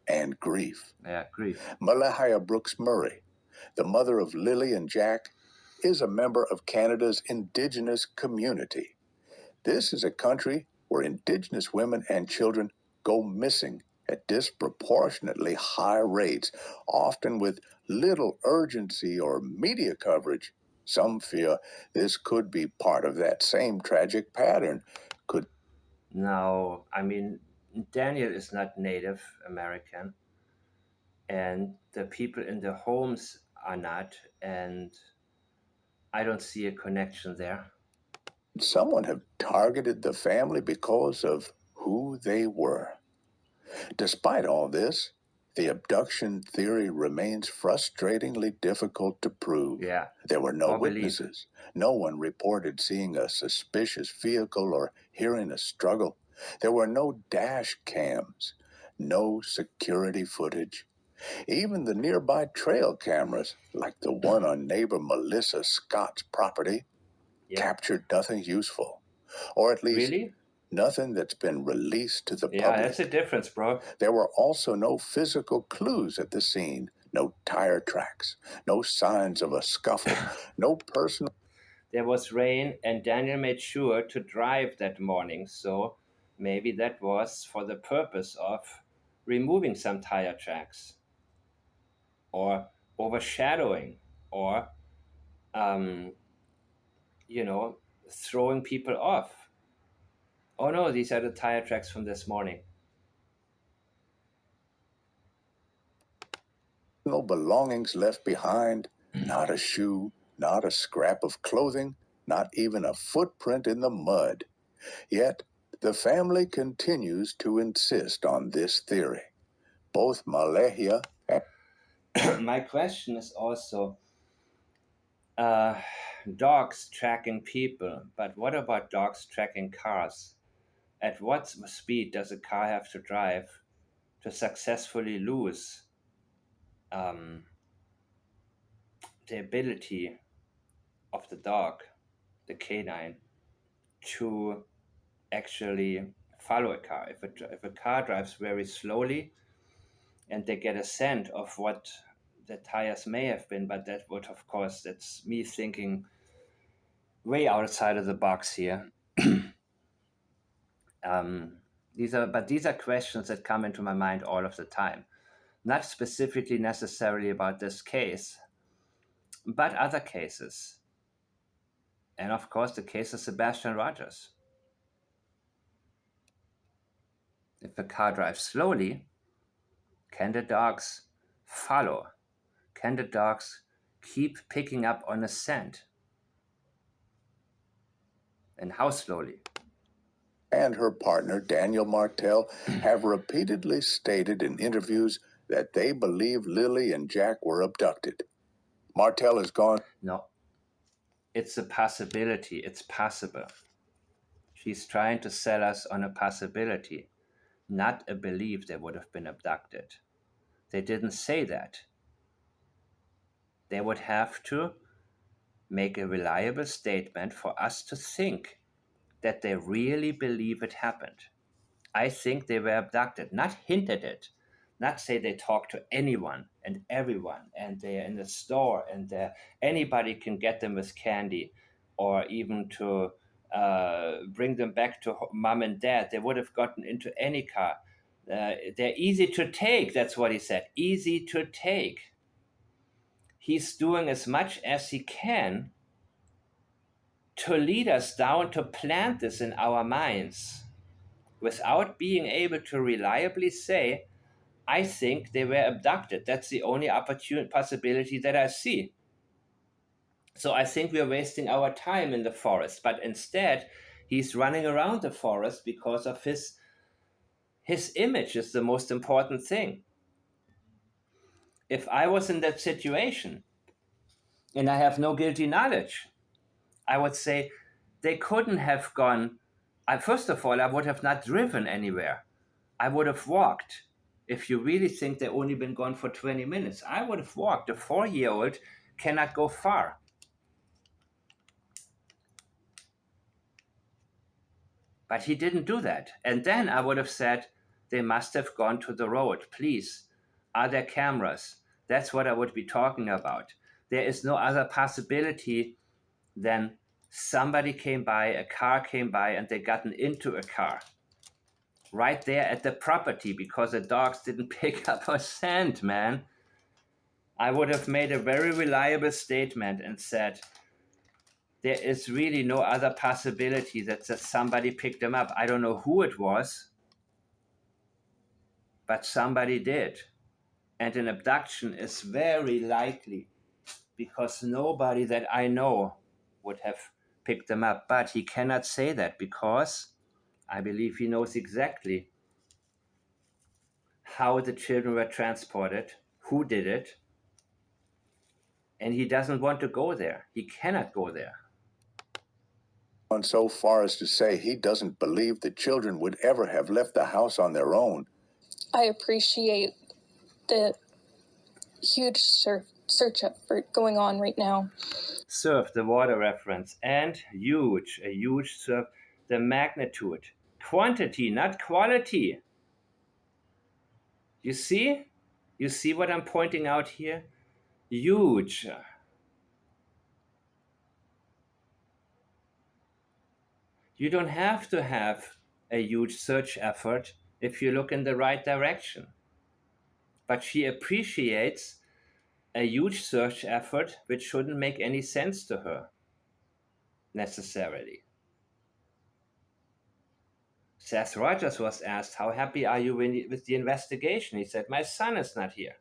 and grief. Yeah, grief. Malahia Brooks Murray, the mother of Lily and Jack, is a member of Canada's Indigenous community. This is a country where Indigenous women and children go missing at disproportionately high rates, often with little urgency or media coverage. Some fear this could be part of that same tragic pattern. No, I mean, Daniel is not Native American, and the people in the homes are not, and I don't see a connection there. Someone have targeted the family because of who they were. Despite all this, the abduction theory remains frustratingly difficult to prove. Yeah. There were no Or witnesses. No one reported seeing a suspicious vehicle or hearing a struggle. There were no dash cams, no security footage. Even the nearby trail cameras, like the one on neighbor Melissa Scott's property, captured nothing useful. Or at least Really? nothing that's been released to the public. Yeah, that's a difference, bro. There were also no physical clues at the scene, no tire tracks, no signs of a scuffle, no personal. There was rain, and Daniel made sure to drive that morning, so maybe that was for the purpose of removing some tire tracks, or overshadowing, or, throwing people off. Oh no, these are the tire tracks from this morning. No belongings left behind, not a shoe, not a scrap of clothing, not even a footprint in the mud. Yet, the family continues to insist on this theory. Both Malehia and My question is also, dogs tracking people, but what about dogs tracking cars? At what speed does a car have to drive to successfully lose the ability of the dog, the canine, to actually follow a car? If a car drives very slowly and they get a scent of what the tires may have been, but that would, of course, that's me thinking way outside of the box here. These are questions that come into my mind all of the time, not specifically necessarily about this case, but other cases, and of course the case of Sebastian Rogers. If a car drives slowly, can the dogs follow? Can the dogs keep picking up on a scent? And how slowly? her partner, Daniel Martell, have repeatedly stated in interviews that they believe Lily and Jack were abducted. Martell has gone. No, it's a possibility. It's possible. She's trying to sell us on a possibility, not a belief they would have been abducted. They didn't say that. They would have to make a reliable statement for us to think that they really believe it happened. I think they were abducted, not hinted at, not say they talk to anyone and everyone and they're in the store and anybody can get them with candy, or even to bring them back to mom and dad. They would have gotten into any car. They're easy to take, that's what he said, easy to take. He's doing as much as he can to lead us down, to plant this in our minds, without being able to reliably say, I think they were abducted. That's the only possibility that I see. So I think we're wasting our time in the forest, but instead he's running around the forest because of his image is the most important thing. If I was in that situation and I have no guilty knowledge, I would say they couldn't have gone. First of all, I would have not driven anywhere. I would have walked. If you really think they've only been gone for 20 minutes, I would have walked. A 4-year-old cannot go far. But he didn't do that. And then I would have said, they must have gone to the road. Please, are there cameras? That's what I would be talking about. There is no other possibility than somebody came by, a car came by, and they gotten into a car right there at the property because the dogs didn't pick up a scent, man. I would have made a very reliable statement and said, there is really no other possibility that somebody picked them up. I don't know who it was, but somebody did. And an abduction is very likely because nobody that I know would have picked them up. But he cannot say that because I believe he knows exactly how the children were transported, who did it, and he doesn't want to go there. He cannot go there. Gone so far as to say he doesn't believe the children would ever have left the house on their own. I appreciate the huge search effort going on right now. Surf, the water reference, and huge, a huge surf, the magnitude, quantity, not quality. You see? You see what I'm pointing out here? Huge. You don't have to have a huge search effort if you look in the right direction. But she appreciates a huge search effort which shouldn't make any sense to her, necessarily. Seth Rogers was asked, how happy are you with the investigation? He said, my son is not here.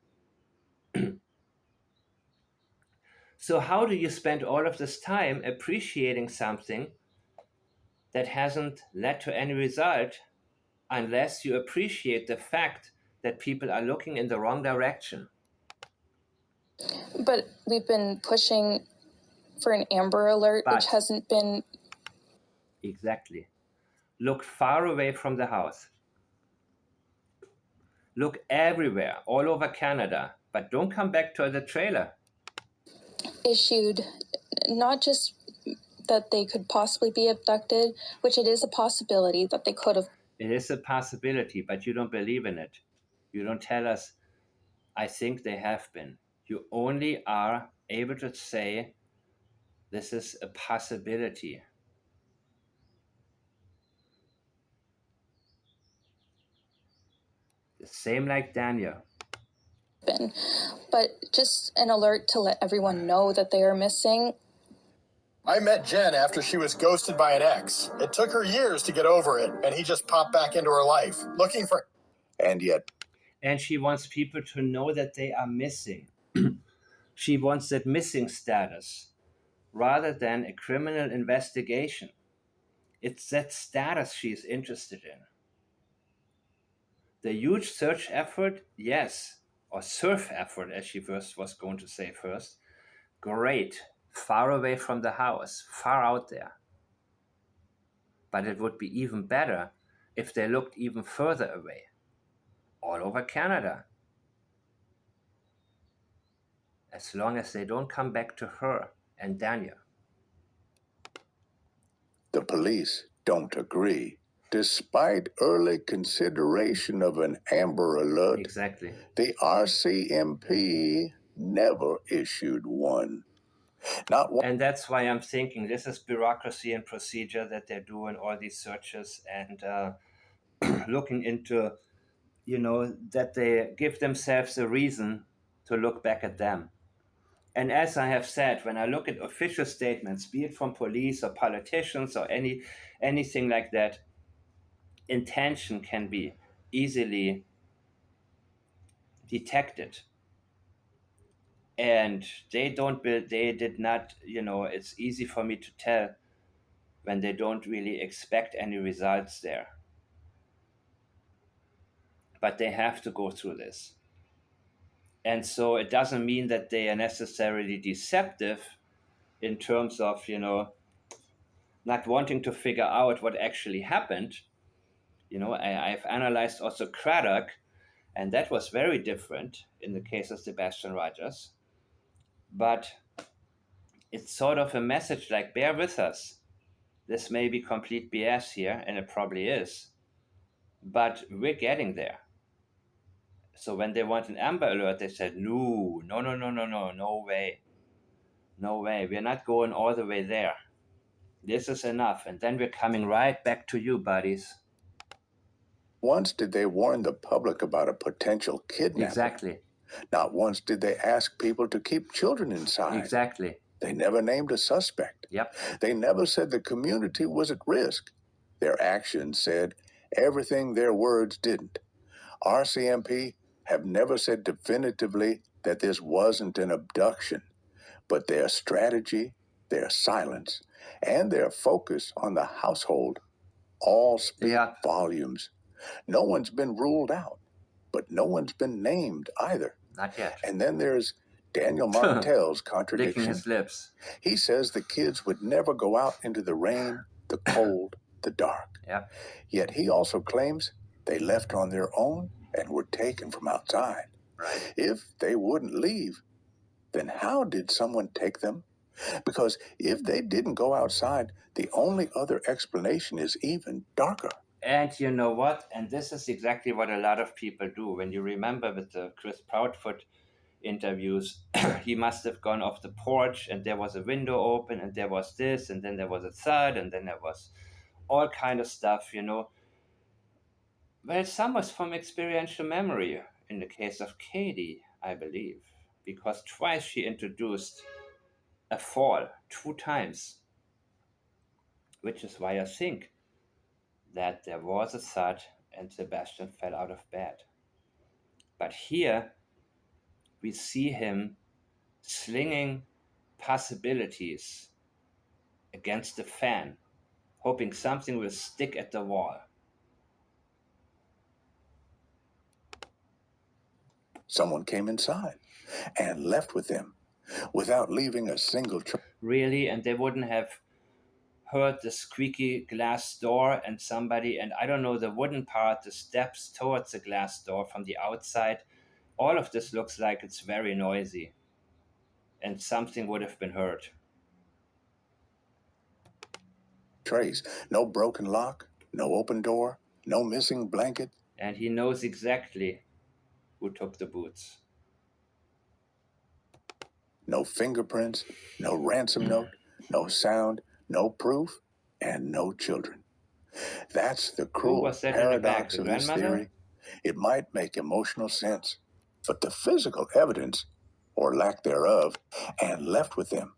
So how do you spend all of this time appreciating something that hasn't led to any result unless you appreciate the fact that people are looking in the wrong direction? But we've been pushing for an Amber Alert, which But hasn't been. exactly. Look far away from the house. Look everywhere, all over Canada, but don't come back to the trailer. Issued, not just that they could possibly be abducted, which it is a possibility that they could have. It is a possibility, but you don't believe in it. You don't tell us, I think they have been. You only are able to say, this is a possibility. The same like Daniel. Been, but just an alert to let everyone know that they are missing. I met Jen after she was ghosted by an ex. It took her years to get over it, and he just popped back into her life, looking for... And yet, And she wants people to know that they are missing. She wants that missing status rather than a criminal investigation. It's that status she's interested in. The huge search effort, yes, or surf effort, as she first was going to say first, great, far away from the house, far out there. But it would be even better if they looked even further away, all over Canada. As long as they don't come back to her and Daniel. the police don't agree. Despite early consideration of an Amber Alert, Exactly. the RCMP never issued one. Not one. And that's why I'm thinking this is bureaucracy and procedure that they're doing all these searches and looking into, that they give themselves a reason to look back at them. And as I have said, when I look at official statements, be it from police or politicians or anything like that, intention can be easily detected. And they did not, it's easy for me to tell when they don't really expect any results there. But they have to go through this. And so it doesn't mean that they are necessarily deceptive in terms of, not wanting to figure out what actually happened. I've analyzed also Craddock, and that was very different in the case of Sebastian Rogers. But it's sort of a message like, bear with us. This may be complete BS here, and it probably is. But we're getting there. So when they want an Amber Alert, they said, no way. No way. We're not going all the way there. This is enough. And then we're coming right back to you, buddies. Once did they warn the public about a potential kidnapping. Exactly. Not once did they ask people to keep children inside. Exactly. They never named a suspect. Yep. They never said the community was at risk. Their actions said everything their words didn't. RCMP have never said definitively that this wasn't an abduction, but their strategy, their silence, and their focus on the household all speak volumes. No one's been ruled out, but no one's been named either. Not yet. And then there's Daniel Martell's contradiction. Licking his lips. He says the kids would never go out into the rain, the cold, the dark. Yep. Yet he also claims they left on their own and were taken from outside. Right. If they wouldn't leave, then how did someone take them? Because if they didn't go outside, the only other explanation is even darker. And you know what? And this is exactly what a lot of people do. When you remember with the Chris Proudfoot interviews, he must have gone off the porch and there was a window open and there was this and then there was a thud and then there was all kind of stuff, Well, some was from experiential memory in the case of Katie, I believe, because twice she introduced a fall, 2 times, which is why I think that there was a thud and Sebastian fell out of bed. But here we see him slinging possibilities against the fan, hoping something will stick at the wall. Someone came inside and left with them without leaving a single trace. Really? And they wouldn't have heard the squeaky glass door and somebody, and I don't know, the wooden part, the steps towards the glass door from the outside. All of this looks like it's very noisy, and something would have been heard. Trace, no broken lock, no open door, no missing blanket. And he knows exactly who took the boots. No fingerprints, no ransom note, no sound, no proof, and no children. That's the cruel was that in the back, paradox the of this grandmother? theory. It might make emotional sense, but the physical evidence, or lack thereof, and left with them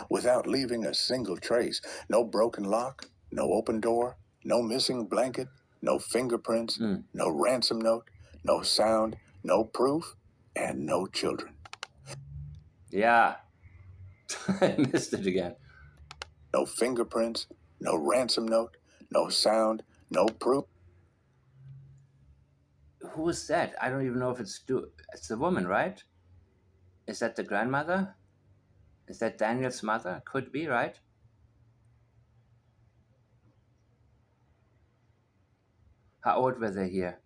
without leaving a single trace. No broken lock, no open door, no missing blanket, no fingerprints, no ransom note, no sound, no proof, and no children. Yeah. I missed it again. No fingerprints, no ransom note, no sound, no proof. Who is that? I don't even know if it's the woman, right? Is that the grandmother? Is that Daniel's mother? Could be, right? How old were they here?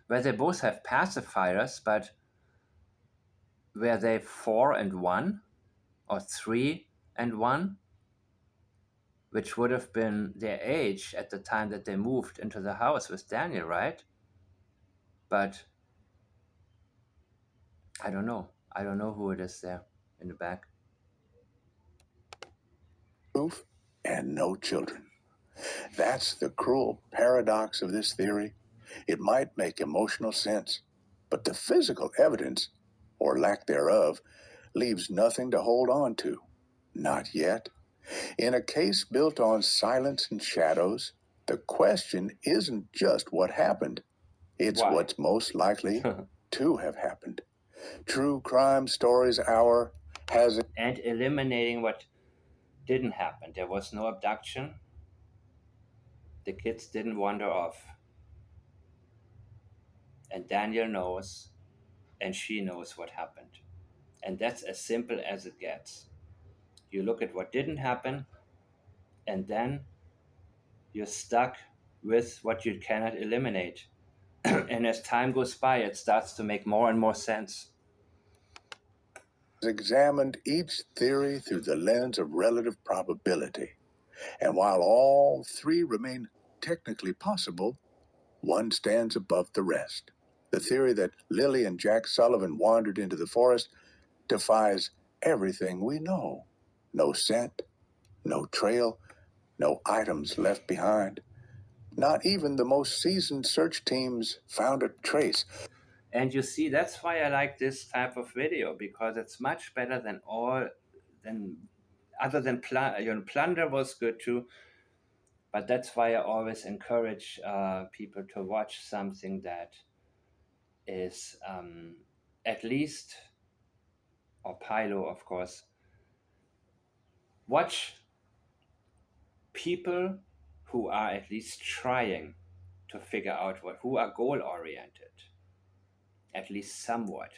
Well, they both have pacifiers, but were they 4 and 1? Or 3 and 1? Which would have been their age at the time that they moved into the house with Daniel, right? But I don't know. I don't know who it is there in the back. Proof and no children. That's the cruel paradox of this theory. It might make emotional sense, but the physical evidence, or lack thereof, leaves nothing to hold on to. Not yet. In a case built on silence and shadows, the question isn't just what happened. It's Why? what's most likely to have happened. True Crime Stories Hour has it. And eliminating what didn't happen. There was no abduction. The kids didn't wander off. And Daniel knows, and she knows what happened. And that's as simple as it gets. You look at what didn't happen, and then you're stuck with what you cannot eliminate. And as time goes by, it starts to make more and more sense. Examined each theory through the lens of relative probability. And while all three remain technically possible, one stands above the rest. The theory that Lily and Jack Sullivan wandered into the forest defies everything we know. No scent, no trail, no items left behind. Not even the most seasoned search teams found a trace. And you see, that's why I like this type of video, because it's much better than Plunder was good too. But that's why I always encourage people to watch something that is at least, or Pilo, of course, watch people who are at least trying to figure out who are goal oriented, at least somewhat.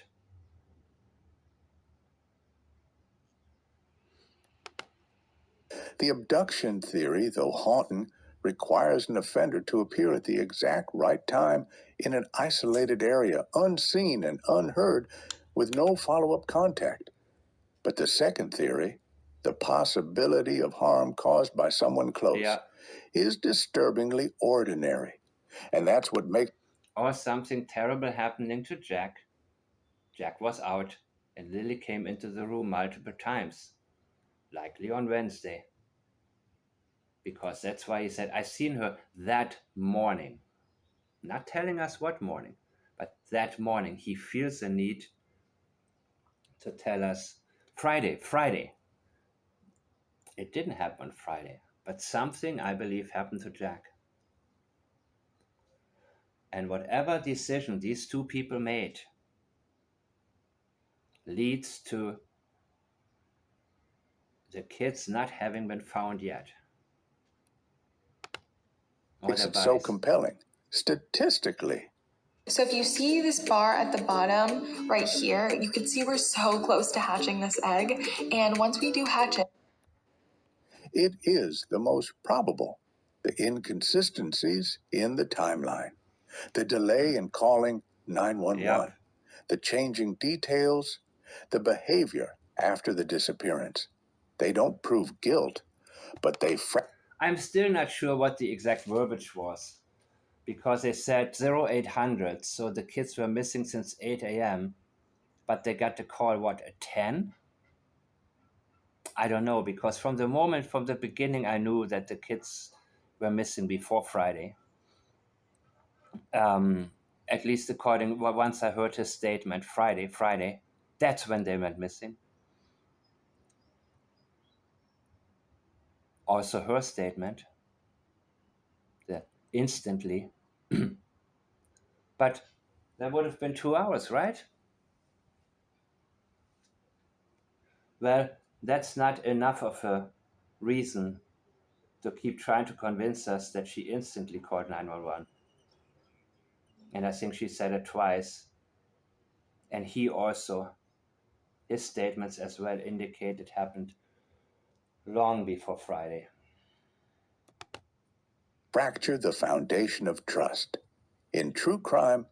The abduction theory, though haunting, requires an offender to appear at the exact right time in an isolated area, unseen and unheard, with no follow-up contact. But the second theory, the possibility of harm caused by someone close, is disturbingly ordinary. And that's what makes... Or something terrible happening to Jack. Jack was out, and Lily came into the room multiple times, likely on Wednesday. Because that's why he said, I seen her that morning. Not telling us what morning, but that morning. He feels the need to tell us Friday. It didn't happen on Friday, but something, I believe, happened to Jack. And whatever decision these two people made leads to the kids not having been found yet. Or Makes their it so bodies. compelling, statistically. So if you see this bar at the bottom right here, you can see we're so close to hatching this egg. And once we do hatch it, It is the most probable. The inconsistencies in the timeline, the delay in calling 911, Yep. the changing details, the behavior after the disappearance. They don't prove guilt, but they I'm still not sure what the exact verbiage was, because they said 0800, so the kids were missing since 8 a.m., but they got the call, what, at 10? I don't know, because from the beginning, I knew that the kids were missing before Friday. At least once I heard his statement, Friday, that's when they went missing. Also her statement, that instantly. But that would have been 2 hours, right? Well, that's not enough of a reason to keep trying to convince us that she instantly called 911. And I think she said it twice. And he also, his statements as well indicate it happened long before Friday. fracture the foundation of trust. In true crime,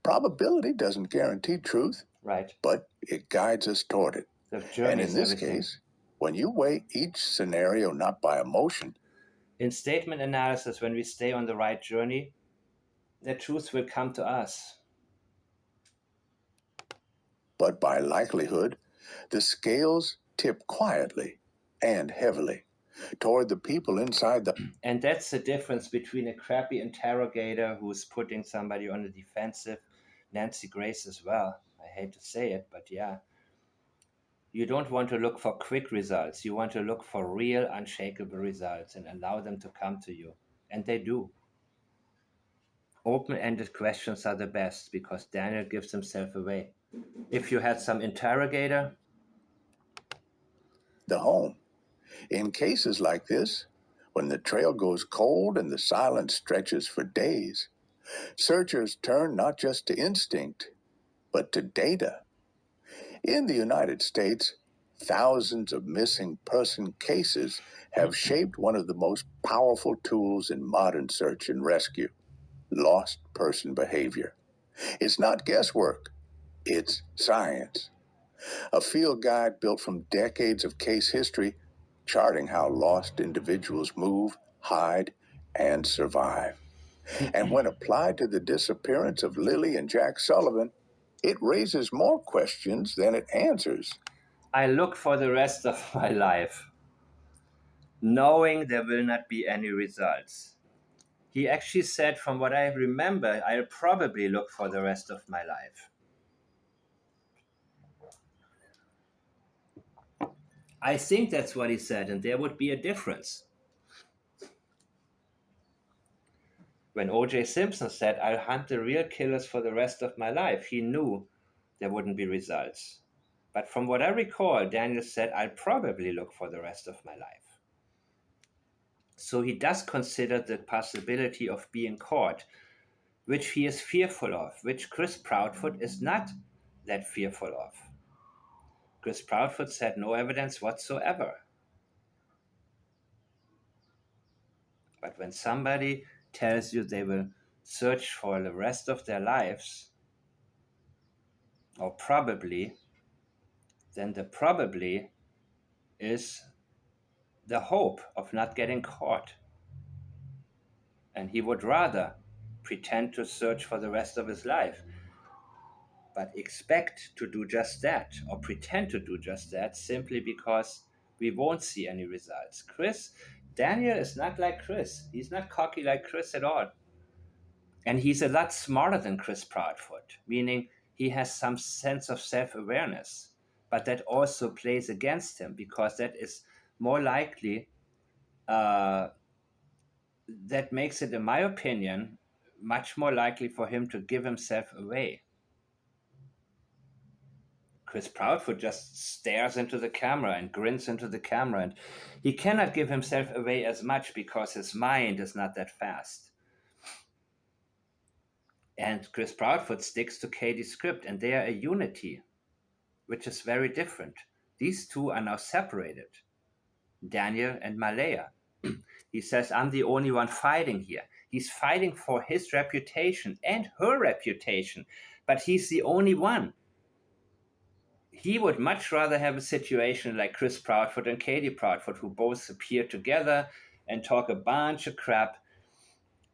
probability doesn't guarantee truth, Right. but it guides us toward it. The journey And in is this everything. case, when you weigh each scenario not by emotion, In statement analysis, when we stay on the right journey, the truth will come to us. but by likelihood, the scales tip quietly and heavily toward the people inside the. And that's the difference between a crappy interrogator who's putting somebody on the defensive, Nancy Grace as well. I hate to say it, but yeah. You don't want to look for quick results. You want to look for real, unshakable results and allow them to come to you. And they do. Open-ended questions are the best because Daniel gives himself away. If you had some interrogator, the home. In cases like this, when the trail goes cold and the silence stretches for days, searchers turn not just to instinct, but to data. In the United States, thousands of missing person cases have shaped one of the most powerful tools in modern search and rescue: lost person behavior. It's not guesswork, it's science. A field guide built from decades of case history, charting how lost individuals move, hide, and survive. And when applied to the disappearance of Lily and Jack Sullivan, it raises more questions than it answers. I look for the rest of my life, knowing there will not be any results. He actually said, from what I remember, I'll probably look for the rest of my life. I think that's what he said, and there would be a difference. When O.J. Simpson said, I'll hunt the real killers for the rest of my life, he knew there wouldn't be results. But from what I recall, Daniel said, I'll probably look for the rest of my life. So he does consider the possibility of being caught, which he is fearful of, which Chris Proudfoot is not that fearful of. Chris Proudfoot said no evidence whatsoever. But when somebody tells you they will search for the rest of their lives, or probably, then the probably is the hope of not getting caught. And he would rather pretend to search for the rest of his life, but expect to do just that, or pretend to do just that, simply because we won't see any results. Daniel is not like Chris. He's not cocky like Chris at all. And he's a lot smarter than Chris Proudfoot, meaning he has some sense of self-awareness. But that also plays against him because that is more likely, that makes it, in my opinion, much more likely for him to give himself away. Chris Proudfoot just stares into the camera and grins into the camera, and he cannot give himself away as much because his mind is not that fast. And Chris Proudfoot sticks to Katie's script, and they are a unity, which is very different. These two are now separated, Daniel and Malaya. He says, I'm the only one fighting here. He's fighting for his reputation and her reputation, but he's the only one. He would much rather have a situation like Chris Proudfoot and Katie Proudfoot, who both appear together and talk a bunch of crap,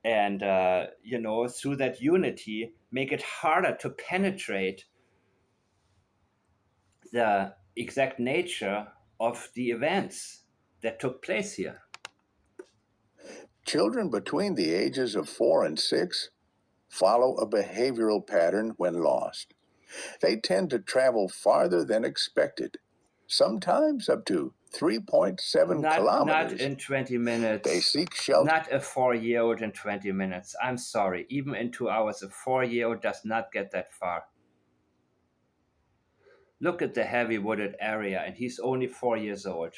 and through that unity make it harder to penetrate the exact nature of the events that took place here. Children between the ages of 4 and 6 follow a behavioral pattern when lost. They tend to travel farther than expected, sometimes up to 3.7 kilometers. Not in 20 minutes. They seek shelter. Not a 4-year-old in 20 minutes. I'm sorry. Even in 2 hours, a 4-year-old does not get that far. Look at the heavy wooded area, and he's only 4 years old.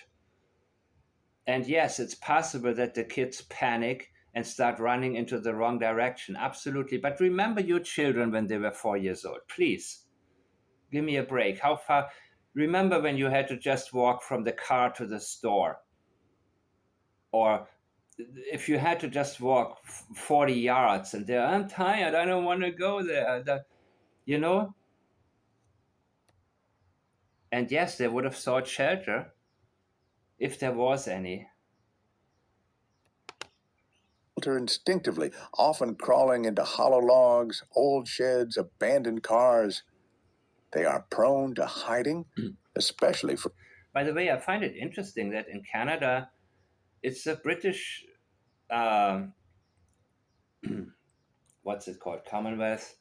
And yes, it's possible that the kids panic and start running into the wrong direction. Absolutely. But remember your children when they were 4 years old. Please, give me a break. How far? Remember when you had to just walk from the car to the store? Or if you had to just walk 40 yards and there, I'm tired, I don't want to go there. And yes, they would have sought shelter if there was any. Instinctively, often crawling into hollow logs, old sheds, abandoned cars. They are prone to hiding, especially for... By the way, I find it interesting that in Canada, it's a British, what's it called, Commonwealth,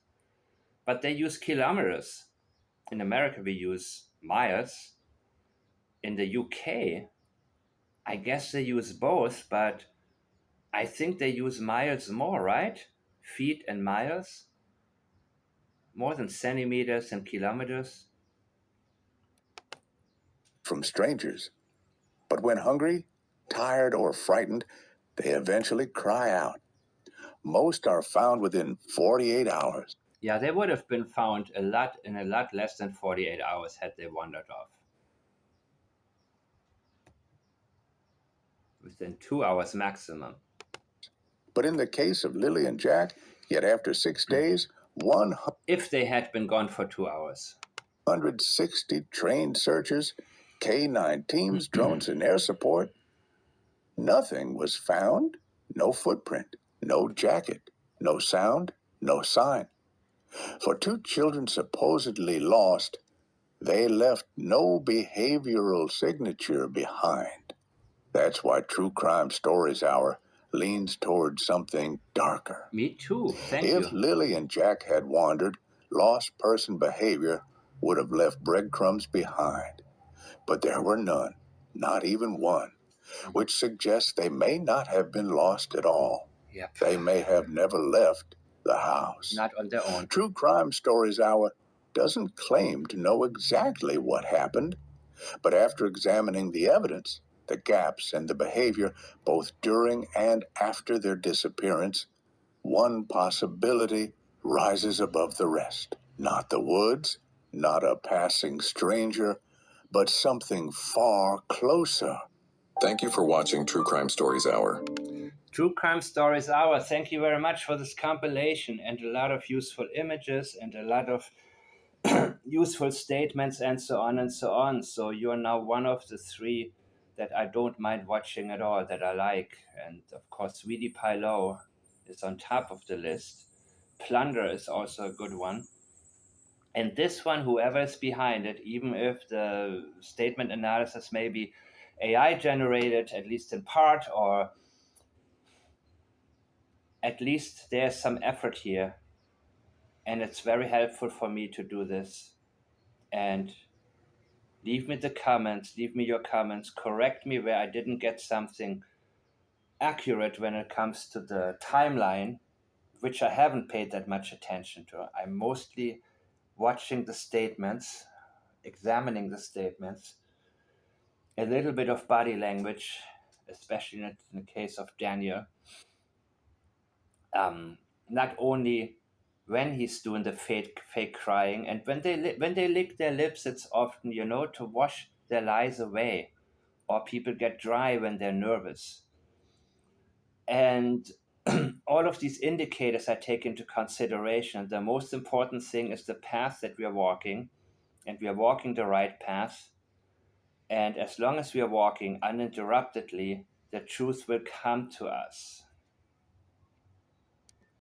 but they use kilometers. In America, we use miles. In the UK, I guess they use both, but I think they use miles more, right? Feet and miles? More than centimeters and kilometers? From strangers. But when hungry, tired, or frightened, they eventually cry out. Most are found within 48 hours. Yeah, they would have been found in a lot less than 48 hours had they wandered off. Within 2 hours maximum. But in the case of Lily and Jack, yet after 6 days, if they had been gone for 2 hours. 160 trained searchers, K-9 teams, drones, and air support. Nothing was found. No footprint, no jacket, no sound, no sign. For 2 children supposedly lost, they left no behavioral signature behind. That's why True Crime Stories Hour leans towards something darker. Me too. Thank you. If Lily and Jack had wandered, lost person behavior would have left breadcrumbs behind. But there were none, not even one, which suggests they may not have been lost at all. Yep. They may have never left the house. Not on their own. True Crime Stories Hour doesn't claim to know exactly what happened, but after examining the evidence, the gaps in the behavior, both during and after their disappearance, one possibility rises above the rest. Not the woods, not a passing stranger, but something far closer. Thank you for watching True Crime Stories Hour. True Crime Stories Hour. Thank you very much for this compilation and a lot of useful images and a lot of useful statements and so on and so on. So you are now one of the 3 that I don't mind watching at all, that I like. And of course, Sweetie Pie Low is on top of the list. Plunder is also a good one. And this one, whoever is behind it, even if the statement analysis may be AI generated, at least in part, or at least there's some effort here. And it's very helpful for me to do this. And leave me your comments, correct me where I didn't get something accurate when it comes to the timeline, which I haven't paid that much attention to. I'm mostly watching the statements examining the statements, a little bit of body language, especially in the case of Daniel, not only when he's doing the fake crying, and when they lick their lips, it's often, to wash their lies away, or people get dry when they're nervous. And all of these indicators I take into consideration. The most important thing is the path that we are walking, and we are walking the right path. And as long as we are walking uninterruptedly, the truth will come to us.